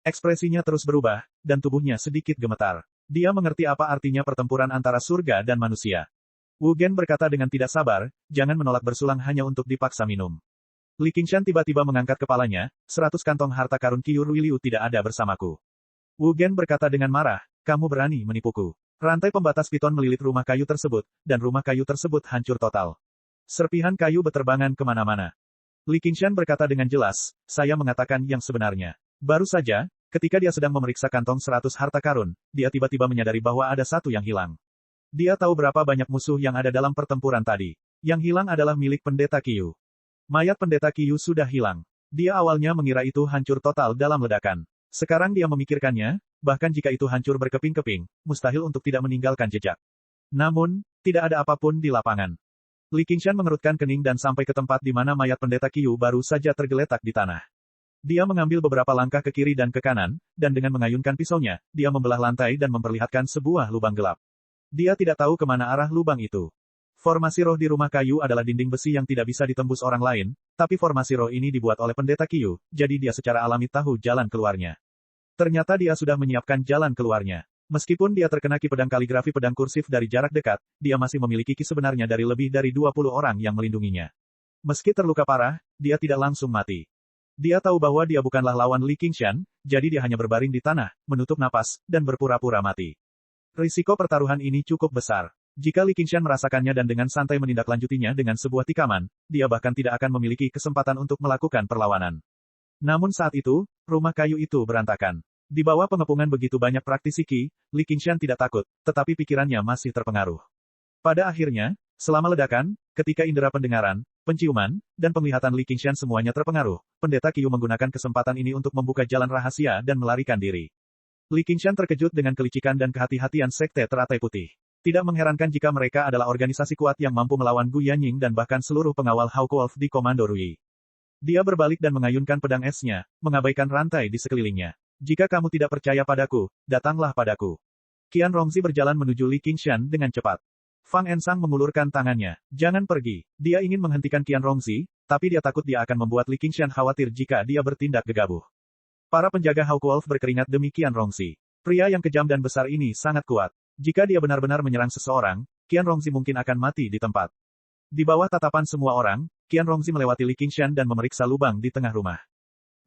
[SPEAKER 1] Ekspresinya terus berubah, dan tubuhnya sedikit gemetar. Dia mengerti apa artinya pertempuran antara surga dan manusia. Wu Gen berkata dengan tidak sabar, jangan menolak bersulang hanya untuk dipaksa minum. Li Qingshan tiba-tiba mengangkat kepalanya, 100 kantong harta karun Qiu Ruiliu tidak ada bersamaku. Wu Gen berkata dengan marah, kamu berani menipuku. Rantai pembatas piton melilit rumah kayu tersebut, dan rumah kayu tersebut hancur total. Serpihan kayu beterbangan kemana-mana. Li Qingshan berkata dengan jelas, saya mengatakan yang sebenarnya. Baru saja, ketika dia sedang memeriksa kantong 100 harta karun, dia tiba-tiba menyadari bahwa ada satu yang hilang. Dia tahu berapa banyak musuh yang ada dalam pertempuran tadi. Yang hilang adalah milik pendeta Qiu. Mayat pendeta Qiu sudah hilang. Dia awalnya mengira itu hancur total dalam ledakan. Sekarang dia memikirkannya, bahkan jika itu hancur berkeping-keping, mustahil untuk tidak meninggalkan jejak. Namun, tidak ada apapun di lapangan. Li Qingshan mengerutkan kening dan sampai ke tempat di mana mayat pendeta Qiu baru saja tergeletak di tanah. Dia mengambil beberapa langkah ke kiri dan ke kanan, dan dengan mengayunkan pisaunya, dia membelah lantai dan memperlihatkan sebuah lubang gelap. Dia tidak tahu kemana arah lubang itu. Formasi roh di rumah kayu adalah dinding besi yang tidak bisa ditembus orang lain, tapi formasi roh ini dibuat oleh pendeta Qiu, jadi dia secara alami tahu jalan keluarnya. Ternyata dia sudah menyiapkan jalan keluarnya. Meskipun dia terkena ki pedang kaligrafi pedang kursif dari jarak dekat, dia masih memiliki ki sebenarnya dari lebih dari 20 orang yang melindunginya. Meski terluka parah, dia tidak langsung mati. Dia tahu bahwa dia bukanlah lawan Li Qingshan, jadi dia hanya berbaring di tanah, menutup napas, dan berpura-pura mati. Risiko pertaruhan ini cukup besar. Jika Li Qingshan merasakannya dan dengan santai menindaklanjutinya dengan sebuah tikaman, dia bahkan tidak akan memiliki kesempatan untuk melakukan perlawanan. Namun saat itu, rumah kayu itu berantakan. Di bawah pengepungan begitu banyak praktisi Qi, Li Qingshan tidak takut, tetapi pikirannya masih terpengaruh. Pada akhirnya, selama ledakan, ketika indera pendengaran, penciuman, dan penglihatan Li Qingshan semuanya terpengaruh, pendeta Qiu menggunakan kesempatan ini untuk membuka jalan rahasia dan melarikan diri. Li Qingshan terkejut dengan kelicikan dan kehati-hatian sekte teratai putih. Tidak mengherankan jika mereka adalah organisasi kuat yang mampu melawan Gu Yanying dan bahkan seluruh pengawal Hawkwolf di Komando Rui. Dia berbalik dan mengayunkan pedang esnya, mengabaikan rantai di sekelilingnya. Jika kamu tidak percaya padaku, datanglah padaku. Qian Rongzi berjalan menuju Li Qingshan dengan cepat. Fang Ensang mengulurkan tangannya. Jangan pergi. Dia ingin menghentikan Qian Rongzi, tapi dia takut dia akan membuat Li Qingshan khawatir jika dia bertindak gegabah. Para penjaga Hawkwolf berkeringat demi Qian Rongzi. Pria yang kejam dan besar ini sangat kuat. Jika dia benar-benar menyerang seseorang, Qian Rongzi mungkin akan mati di tempat. Di bawah tatapan semua orang, Qian Rongzi melewati Li Qingshan dan memeriksa lubang di tengah rumah.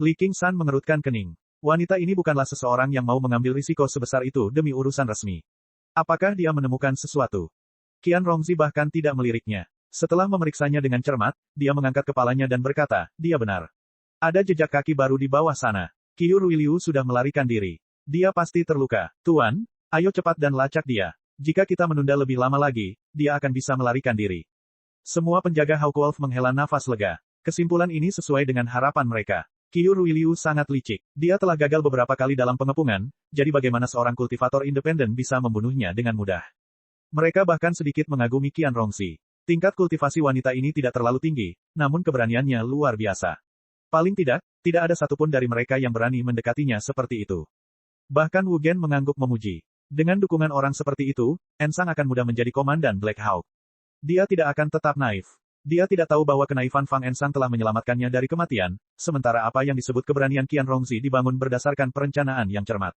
[SPEAKER 1] Li Qingshan mengerutkan kening. Wanita ini bukanlah seseorang yang mau mengambil risiko sebesar itu demi urusan resmi. Apakah dia menemukan sesuatu? Qian Rongzi bahkan tidak meliriknya. Setelah memeriksanya dengan cermat, dia mengangkat kepalanya dan berkata, dia benar. Ada jejak kaki baru di bawah sana. Qiu Ruiliu sudah melarikan diri. Dia pasti terluka. Tuan, ayo cepat dan lacak dia. Jika kita menunda lebih lama lagi, dia akan bisa melarikan diri. Semua penjaga Hawkwolf menghela nafas lega. Kesimpulan ini sesuai dengan harapan mereka. Qiu Ruiliu sangat licik. Dia telah gagal beberapa kali dalam pengepungan, jadi bagaimana seorang kultivator independen bisa membunuhnya dengan mudah. Mereka bahkan sedikit mengagumi Qian Rongzi. Tingkat kultivasi wanita ini tidak terlalu tinggi, namun keberaniannya luar biasa. Paling tidak ada satupun dari mereka yang berani mendekatinya seperti itu. Bahkan Wu Gen mengangguk memuji. Dengan dukungan orang seperti itu, Ensang akan mudah menjadi komandan Black Hawk. Dia tidak akan tetap naif. Dia tidak tahu bahwa kenaifan Fang Ensang telah menyelamatkannya dari kematian, sementara apa yang disebut keberanian Qian Rongzi dibangun berdasarkan perencanaan yang cermat.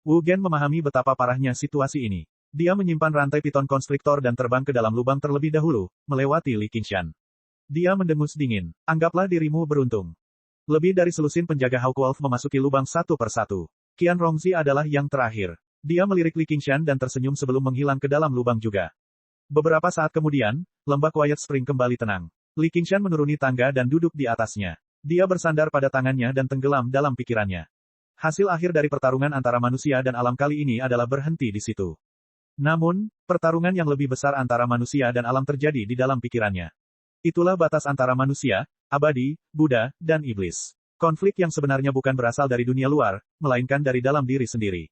[SPEAKER 1] Wu Gen memahami betapa parahnya situasi ini. Dia menyimpan rantai piton konstriktor dan terbang ke dalam lubang terlebih dahulu, melewati Li Qingshan. Dia mendengus dingin. Anggaplah dirimu beruntung. Lebih dari selusin penjaga Hawkwolf memasuki lubang satu persatu. Qian Rongzi adalah yang terakhir. Dia melirik Li Qingshan dan tersenyum sebelum menghilang ke dalam lubang juga. Beberapa saat kemudian, lembah Quiet Spring kembali tenang. Li Qingshan menuruni tangga dan duduk di atasnya. Dia bersandar pada tangannya dan tenggelam dalam pikirannya. Hasil akhir dari pertarungan antara manusia dan alam kali ini adalah berhenti di situ. Namun, pertarungan yang lebih besar antara manusia dan alam terjadi di dalam pikirannya. Itulah batas antara manusia, abadi, Buddha, dan iblis. Konflik yang sebenarnya bukan berasal dari dunia luar, melainkan dari dalam diri sendiri.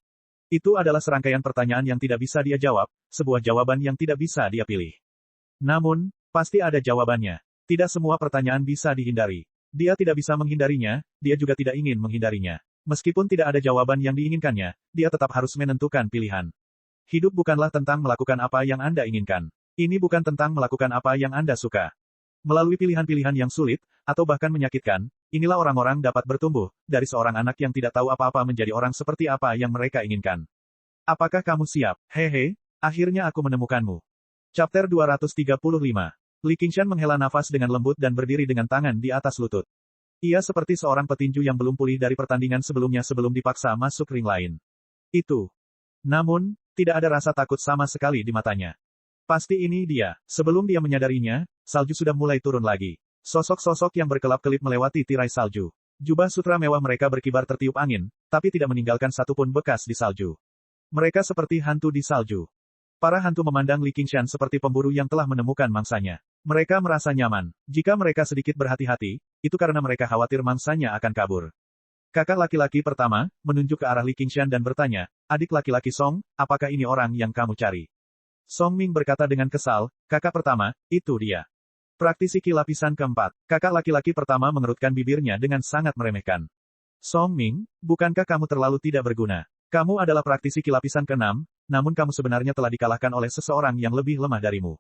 [SPEAKER 1] Itu adalah serangkaian pertanyaan yang tidak bisa dia jawab, sebuah jawaban yang tidak bisa dia pilih. Namun, pasti ada jawabannya. Tidak semua pertanyaan bisa dihindari. Dia tidak bisa menghindarinya, dia juga tidak ingin menghindarinya. Meskipun tidak ada jawaban yang diinginkannya, dia tetap harus menentukan pilihan. Hidup bukanlah tentang melakukan apa yang Anda inginkan. Ini bukan tentang melakukan apa yang Anda suka. Melalui pilihan-pilihan yang sulit, atau bahkan menyakitkan, inilah orang-orang dapat bertumbuh, dari seorang anak yang tidak tahu apa-apa menjadi orang seperti apa yang mereka inginkan. Apakah kamu siap? Hehe, akhirnya aku menemukanmu. Chapter 235. Li Qingshan menghela nafas dengan lembut dan berdiri dengan tangan di atas lutut. Ia seperti seorang petinju yang belum pulih dari pertandingan sebelumnya sebelum dipaksa masuk ring lain. Itu. Namun, tidak ada rasa takut sama sekali di matanya. Pasti ini dia. Sebelum dia menyadarinya, salju sudah mulai turun lagi. Sosok-sosok yang berkelap-kelip melewati tirai salju. Jubah sutra mewah mereka berkibar tertiup angin, tapi tidak meninggalkan satupun bekas di salju. Mereka seperti hantu di salju. Para hantu memandang Li Qingshan seperti pemburu yang telah menemukan mangsanya. Mereka merasa nyaman. Jika mereka sedikit berhati-hati, itu karena mereka khawatir mangsanya akan kabur. Kakak laki-laki pertama, menunjuk ke arah Li Qingshan dan bertanya, adik laki-laki Song, apakah ini orang yang kamu cari? Song Ming berkata dengan kesal, kakak pertama, itu dia. Praktisi ki lapisan keempat. Kakak laki-laki pertama mengerutkan bibirnya dengan sangat meremehkan. Song Ming, bukankah kamu terlalu tidak berguna? Kamu adalah praktisi ki lapisan keenam, namun kamu sebenarnya telah dikalahkan oleh seseorang yang lebih lemah darimu.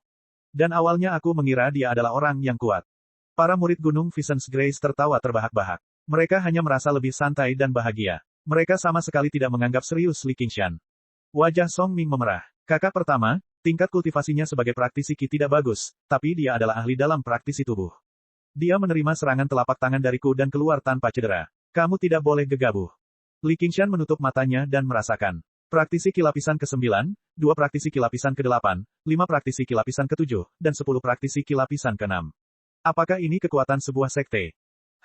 [SPEAKER 1] Dan awalnya aku mengira dia adalah orang yang kuat. Para murid Gunung Visions Grace tertawa terbahak-bahak. Mereka hanya merasa lebih santai dan bahagia. Mereka sama sekali tidak menganggap serius Li Qingshan. Wajah Song Ming memerah. Kakak pertama, tingkat kultivasinya sebagai praktisi ki tidak bagus, tapi dia adalah ahli dalam praktisi tubuh. Dia menerima serangan telapak tangan dariku dan keluar tanpa cedera. Kamu tidak boleh gegabah. Li Qingshan menutup matanya dan merasakan. Praktisi ki lapisan ke-9, 2 praktisi ki lapisan ke-8, 5 praktisi ki lapisan ke-7, dan 10 praktisi ki lapisan ke-6. Apakah ini kekuatan sebuah sekte?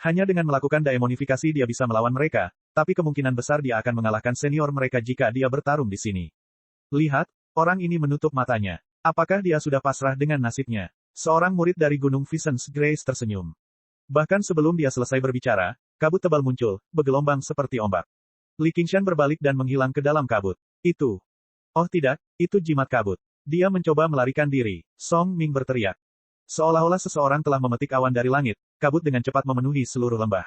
[SPEAKER 1] Hanya dengan melakukan daemonifikasi dia bisa melawan mereka, tapi kemungkinan besar dia akan mengalahkan senior mereka jika dia bertarung di sini. Lihat, orang ini menutup matanya. Apakah dia sudah pasrah dengan nasibnya? Seorang murid dari Gunung Visions Grace tersenyum. Bahkan sebelum dia selesai berbicara, kabut tebal muncul, bergelombang seperti ombak. Li Qingshan berbalik dan menghilang ke dalam kabut. Itu. Oh tidak, itu jimat kabut. Dia mencoba melarikan diri. Song Ming berteriak. Seolah-olah seseorang telah memetik awan dari langit, kabut dengan cepat memenuhi seluruh lembah.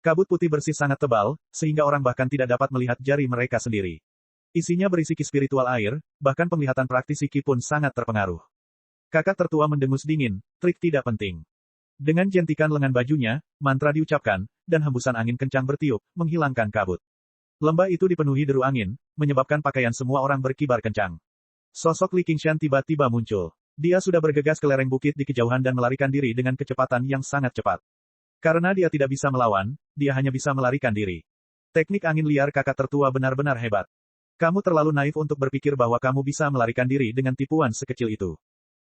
[SPEAKER 1] Kabut putih bersih sangat tebal, sehingga orang bahkan tidak dapat melihat jari mereka sendiri. Isinya berisi ki spiritual air, bahkan penglihatan praktisi ki pun sangat terpengaruh. Kakak tertua mendengus dingin, trik tidak penting. Dengan jentikan lengan bajunya, mantra diucapkan, dan hembusan angin kencang bertiup, menghilangkan kabut. Lembah itu dipenuhi deru angin, menyebabkan pakaian semua orang berkibar kencang. Sosok Li Qingshan tiba-tiba muncul. Dia sudah bergegas ke lereng bukit di kejauhan dan melarikan diri dengan kecepatan yang sangat cepat. Karena dia tidak bisa melawan, dia hanya bisa melarikan diri. Teknik angin liar kakak tertua benar-benar hebat. Kamu terlalu naif untuk berpikir bahwa kamu bisa melarikan diri dengan tipuan sekecil itu.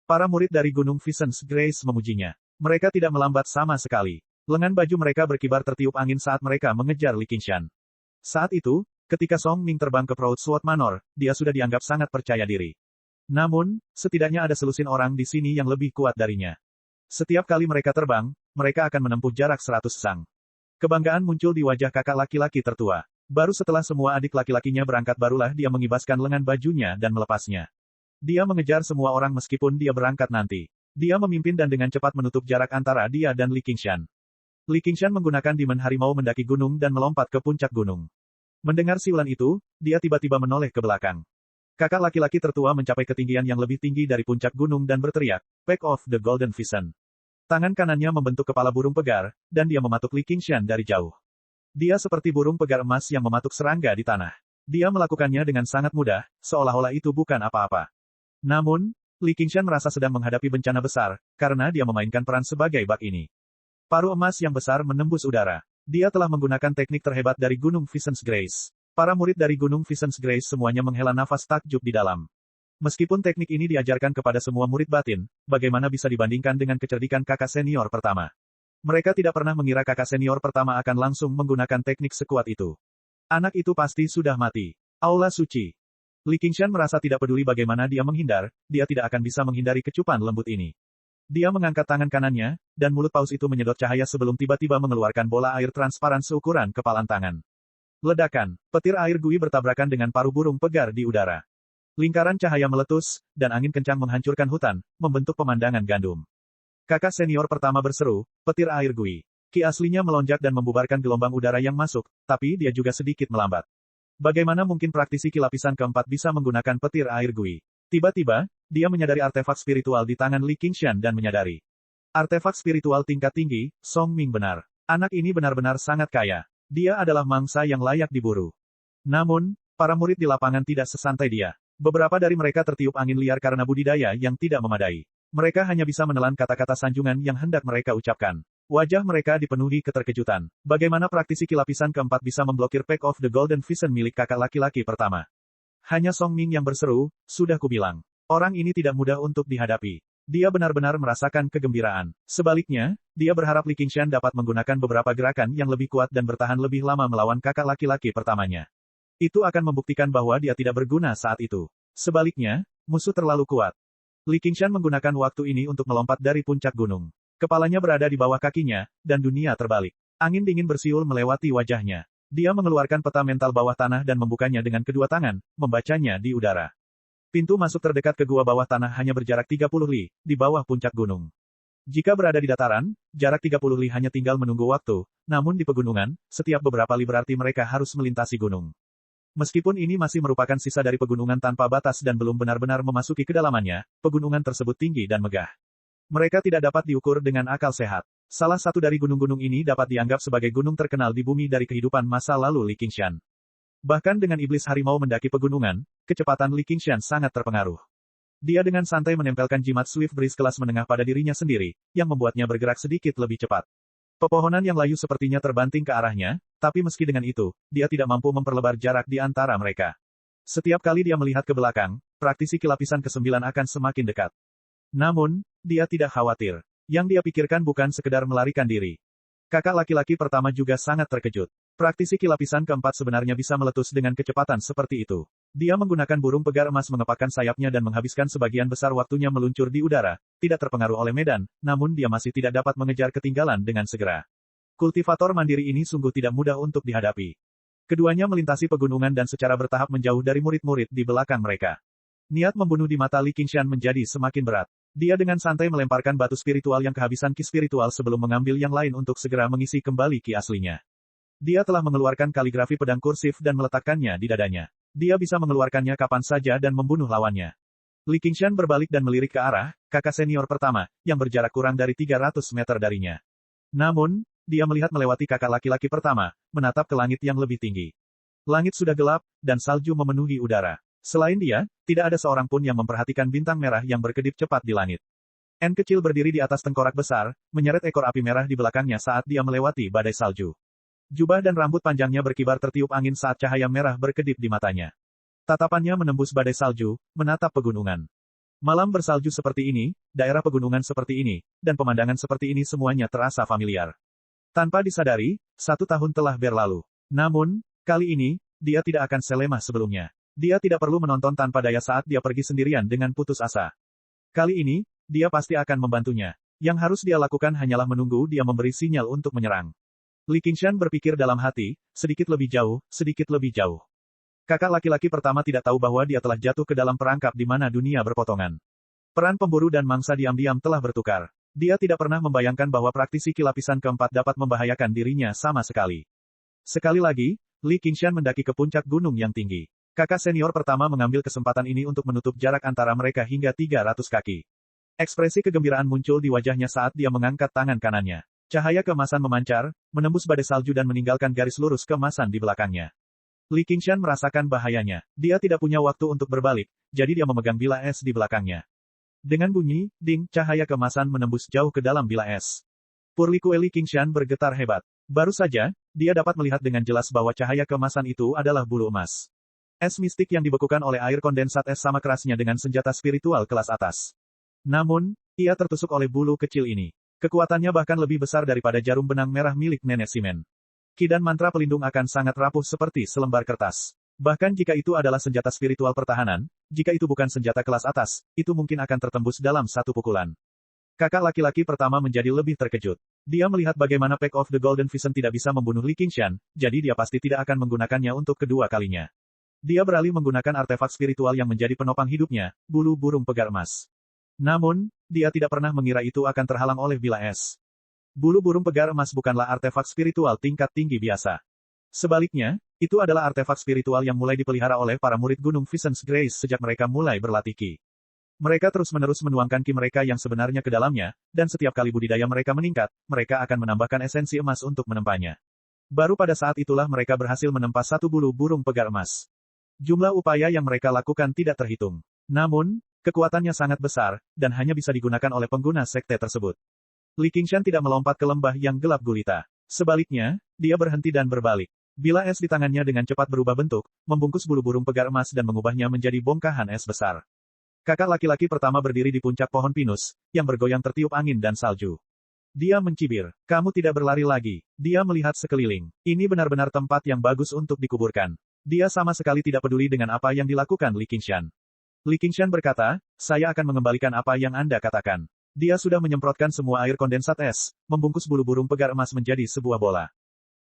[SPEAKER 1] Para murid dari Gunung Visions Grace memujinya. Mereka tidak melambat sama sekali. Lengan baju mereka berkibar tertiup angin saat mereka mengejar Li Qingshan. Saat itu, ketika Song Ming terbang ke Proud Sword Manor, dia sudah dianggap sangat percaya diri. Namun, setidaknya ada selusin orang di sini yang lebih kuat darinya. Setiap kali mereka terbang, mereka akan menempuh jarak 100 sang. Kebanggaan muncul di wajah kakak laki-laki tertua. Baru setelah semua adik laki-lakinya berangkat barulah dia mengibaskan lengan bajunya dan melepasnya. Dia mengejar semua orang meskipun dia berangkat nanti. Dia memimpin dan dengan cepat menutup jarak antara dia dan Li Qingshan. Li Qingshan menggunakan Demon Harimau mendaki gunung dan melompat ke puncak gunung. Mendengar siulan itu, dia tiba-tiba menoleh ke belakang. Kakak laki-laki tertua mencapai ketinggian yang lebih tinggi dari puncak gunung dan berteriak, Pack of the Golden Vision. Tangan kanannya membentuk kepala burung pegar, dan dia mematuk Li Qingshan dari jauh. Dia seperti burung pegar emas yang mematuk serangga di tanah. Dia melakukannya dengan sangat mudah, seolah-olah itu bukan apa-apa. Namun, Li Qingshan merasa sedang menghadapi bencana besar, karena dia memainkan peran sebagai bak ini. Paru emas yang besar menembus udara. Dia telah menggunakan teknik terhebat dari Gunung Visions Grace. Para murid dari Gunung Visions Grace semuanya menghela nafas takjub di dalam. Meskipun teknik ini diajarkan kepada semua murid batin, bagaimana bisa dibandingkan dengan kecerdikan kakak senior pertama? Mereka tidak pernah mengira kakak senior pertama akan langsung menggunakan teknik sekuat itu. Anak itu pasti sudah mati. Aula suci. Li Qingshan merasa tidak peduli bagaimana dia menghindar, dia tidak akan bisa menghindari kecupan lembut ini. Dia mengangkat tangan kanannya, dan mulut paus itu menyedot cahaya sebelum tiba-tiba mengeluarkan bola air transparan seukuran kepalan tangan. Ledakan, petir air gui bertabrakan dengan paruh burung pegar di udara. Lingkaran cahaya meletus, dan angin kencang menghancurkan hutan, membentuk pemandangan gandum. Kakak senior pertama berseru, petir air gui. Ki aslinya melonjak dan membubarkan gelombang udara yang masuk, tapi dia juga sedikit melambat. Bagaimana mungkin praktisi kilapisan keempat bisa menggunakan petir air Gui? Tiba-tiba, dia menyadari artefak spiritual di tangan Li Qingshan dan menyadari. Artefak spiritual tingkat tinggi, Song Ming benar. Anak ini benar-benar sangat kaya. Dia adalah mangsa yang layak diburu. Namun, para murid di lapangan tidak sesantai dia. Beberapa dari mereka tertiup angin liar karena budidaya yang tidak memadai. Mereka hanya bisa menelan kata-kata sanjungan yang hendak mereka ucapkan. Wajah mereka dipenuhi keterkejutan. Bagaimana praktisi kilapisan keempat bisa memblokir Pack of the Golden Vision milik kakak laki-laki pertama? Hanya Song Ming yang berseru, sudah kubilang. Orang ini tidak mudah untuk dihadapi. Dia benar-benar merasakan kegembiraan. Sebaliknya, dia berharap Li Qingshan dapat menggunakan beberapa gerakan yang lebih kuat dan bertahan lebih lama melawan kakak laki-laki pertamanya. Itu akan membuktikan bahwa dia tidak berguna saat itu. Sebaliknya, musuh terlalu kuat. Li Qingshan menggunakan waktu ini untuk melompat dari puncak gunung. Kepalanya berada di bawah kakinya, dan dunia terbalik. Angin dingin bersiul melewati wajahnya. Dia mengeluarkan peta mental bawah tanah dan membukanya dengan kedua tangan, membacanya di udara. Pintu masuk terdekat ke gua bawah tanah hanya berjarak 30 li, di bawah puncak gunung. Jika berada di dataran, jarak 30 li hanya tinggal menunggu waktu, namun di pegunungan, setiap beberapa li berarti mereka harus melintasi gunung. Meskipun ini masih merupakan sisa dari pegunungan tanpa batas dan belum benar-benar memasuki kedalamannya, pegunungan tersebut tinggi dan megah. Mereka tidak dapat diukur dengan akal sehat. Salah satu dari gunung-gunung ini dapat dianggap sebagai gunung terkenal di bumi dari kehidupan masa lalu Li Qingshan. Bahkan dengan iblis harimau mendaki pegunungan, kecepatan Li Qingshan sangat terpengaruh. Dia dengan santai menempelkan jimat Swift Breeze kelas menengah pada dirinya sendiri, yang membuatnya bergerak sedikit lebih cepat. Pepohonan yang layu sepertinya terbanting ke arahnya, tapi meski dengan itu, dia tidak mampu memperlebar jarak di antara mereka. Setiap kali dia melihat ke belakang, praktisi kilapisan ke-9 akan semakin dekat. Namun, dia tidak khawatir. Yang dia pikirkan bukan sekedar melarikan diri. Kakak laki-laki pertama juga sangat terkejut. Praktisi kilapisan keempat sebenarnya bisa meletus dengan kecepatan seperti itu. Dia menggunakan burung pegar emas mengepakkan sayapnya dan menghabiskan sebagian besar waktunya meluncur di udara, tidak terpengaruh oleh medan, namun dia masih tidak dapat mengejar ketinggalan dengan segera. Kultivator mandiri ini sungguh tidak mudah untuk dihadapi. Keduanya melintasi pegunungan dan secara bertahap menjauh dari murid-murid di belakang mereka. Niat membunuh di mata Li Qingshan menjadi semakin berat. Dia dengan santai melemparkan batu spiritual yang kehabisan ki spiritual sebelum mengambil yang lain untuk segera mengisi kembali ki aslinya. Dia telah mengeluarkan kaligrafi pedang kursif dan meletakkannya di dadanya. Dia bisa mengeluarkannya kapan saja dan membunuh lawannya. Li Qingshan berbalik dan melirik ke arah kakak senior pertama, yang berjarak kurang dari 300 meter darinya. Namun, dia melihat melewati kakak laki-laki pertama, menatap ke langit yang lebih tinggi. Langit sudah gelap, dan salju memenuhi udara. Selain dia, tidak ada seorang pun yang memperhatikan bintang merah yang berkedip cepat di langit. N kecil berdiri di atas tengkorak besar, menyeret ekor api merah di belakangnya saat dia melewati badai salju. Jubah dan rambut panjangnya berkibar tertiup angin saat cahaya merah berkedip di matanya. Tatapannya menembus badai salju, menatap pegunungan. Malam bersalju seperti ini, daerah pegunungan seperti ini, dan pemandangan seperti ini semuanya terasa familiar. Tanpa disadari, 1 tahun telah berlalu. Namun, kali ini, dia tidak akan selemah sebelumnya. Dia tidak perlu menonton tanpa daya saat dia pergi sendirian dengan putus asa. Kali ini, dia pasti akan membantunya. Yang harus dia lakukan hanyalah menunggu dia memberi sinyal untuk menyerang. Li Qingshan berpikir dalam hati, sedikit lebih jauh, sedikit lebih jauh. Kakak laki-laki pertama tidak tahu bahwa dia telah jatuh ke dalam perangkap di mana dunia berpotongan. Peran pemburu dan mangsa diam-diam telah bertukar. Dia tidak pernah membayangkan bahwa praktisi kilapisan keempat dapat membahayakan dirinya sama sekali. Sekali lagi, Li Qingshan mendaki ke puncak gunung yang tinggi. Kakak senior pertama mengambil kesempatan ini untuk menutup jarak antara mereka hingga 300 kaki. Ekspresi kegembiraan muncul di wajahnya saat dia mengangkat tangan kanannya. Cahaya keemasan memancar, menembus badai salju dan meninggalkan garis lurus keemasan di belakangnya. Li Qingshan merasakan bahayanya. Dia tidak punya waktu untuk berbalik, jadi dia memegang bila es di belakangnya. Dengan bunyi, ding, cahaya keemasan menembus jauh ke dalam bila es. Purliku Li Qingshan bergetar hebat. Baru saja, dia dapat melihat dengan jelas bahwa cahaya keemasan itu adalah bulu emas. Es mistik yang dibekukan oleh air kondensat es sama kerasnya dengan senjata spiritual kelas atas. Namun, ia tertusuk oleh bulu kecil ini. Kekuatannya bahkan lebih besar daripada jarum benang merah milik Nenek Simen. Ki dan mantra pelindung akan sangat rapuh seperti selembar kertas. Bahkan jika itu adalah senjata spiritual pertahanan, jika itu bukan senjata kelas atas, itu mungkin akan tertembus dalam satu pukulan. Kakak laki-laki pertama menjadi lebih terkejut. Dia melihat bagaimana Pack of the Golden Vision tidak bisa membunuh Li Qingshan, jadi dia pasti tidak akan menggunakannya untuk kedua kalinya. Dia beralih menggunakan artefak spiritual yang menjadi penopang hidupnya, bulu burung pegar emas. Namun, dia tidak pernah mengira itu akan terhalang oleh bila es. Bulu burung pegar emas bukanlah artefak spiritual tingkat tinggi biasa. Sebaliknya, itu adalah artefak spiritual yang mulai dipelihara oleh para murid Gunung Vincent's Grace sejak mereka mulai berlatih Ki. Mereka terus-menerus menuangkan Ki mereka yang sebenarnya ke dalamnya, dan setiap kali budidaya mereka meningkat, mereka akan menambahkan esensi emas untuk menempanya. Baru pada saat itulah mereka berhasil menempa satu bulu burung pegar emas. Jumlah upaya yang mereka lakukan tidak terhitung. Namun, kekuatannya sangat besar, dan hanya bisa digunakan oleh pengguna sekte tersebut. Li Qingshan tidak melompat ke lembah yang gelap gulita. Sebaliknya, dia berhenti dan berbalik. Bila es di tangannya dengan cepat berubah bentuk, membungkus bulu burung pegar emas dan mengubahnya menjadi bongkahan es besar. Kakak laki-laki pertama berdiri di puncak pohon pinus, yang bergoyang tertiup angin dan salju. Dia mencibir. Kamu tidak berlari lagi. Dia melihat sekeliling. Ini benar-benar tempat yang bagus untuk dikuburkan. Dia sama sekali tidak peduli dengan apa yang dilakukan Li Qingshan. Li Qingshan berkata, saya akan mengembalikan apa yang Anda katakan. Dia sudah menyemprotkan semua air kondensat es, membungkus bulu burung pegar emas menjadi sebuah bola.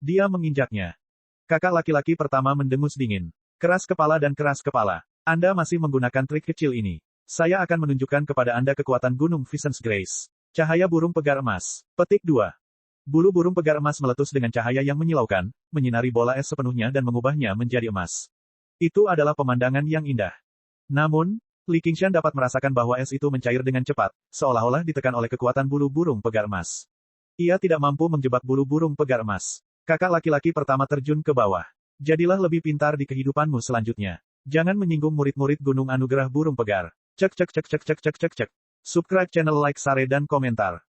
[SPEAKER 1] Dia menginjaknya. Kakak laki-laki pertama mendengus dingin. Keras kepala dan keras kepala. Anda masih menggunakan trik kecil ini. Saya akan menunjukkan kepada Anda kekuatan Gunung Vincent's Grace. Cahaya burung pegar emas. Petik 2. Bulu burung pegar emas meletus dengan cahaya yang menyilaukan, menyinari bola es sepenuhnya dan mengubahnya menjadi emas. Itu adalah pemandangan yang indah. Namun, Li Qingshan dapat merasakan bahwa es itu mencair dengan cepat, seolah-olah ditekan oleh kekuatan bulu burung pegar emas. Ia tidak mampu menjebak bulu burung pegar emas. Kakak laki-laki pertama terjun ke bawah. Jadilah lebih pintar di kehidupanmu selanjutnya. Jangan menyinggung murid-murid Gunung Anugerah Burung Pegar. Cek cek cek cek cek cek cek cek. Subscribe channel, like, share dan komentar.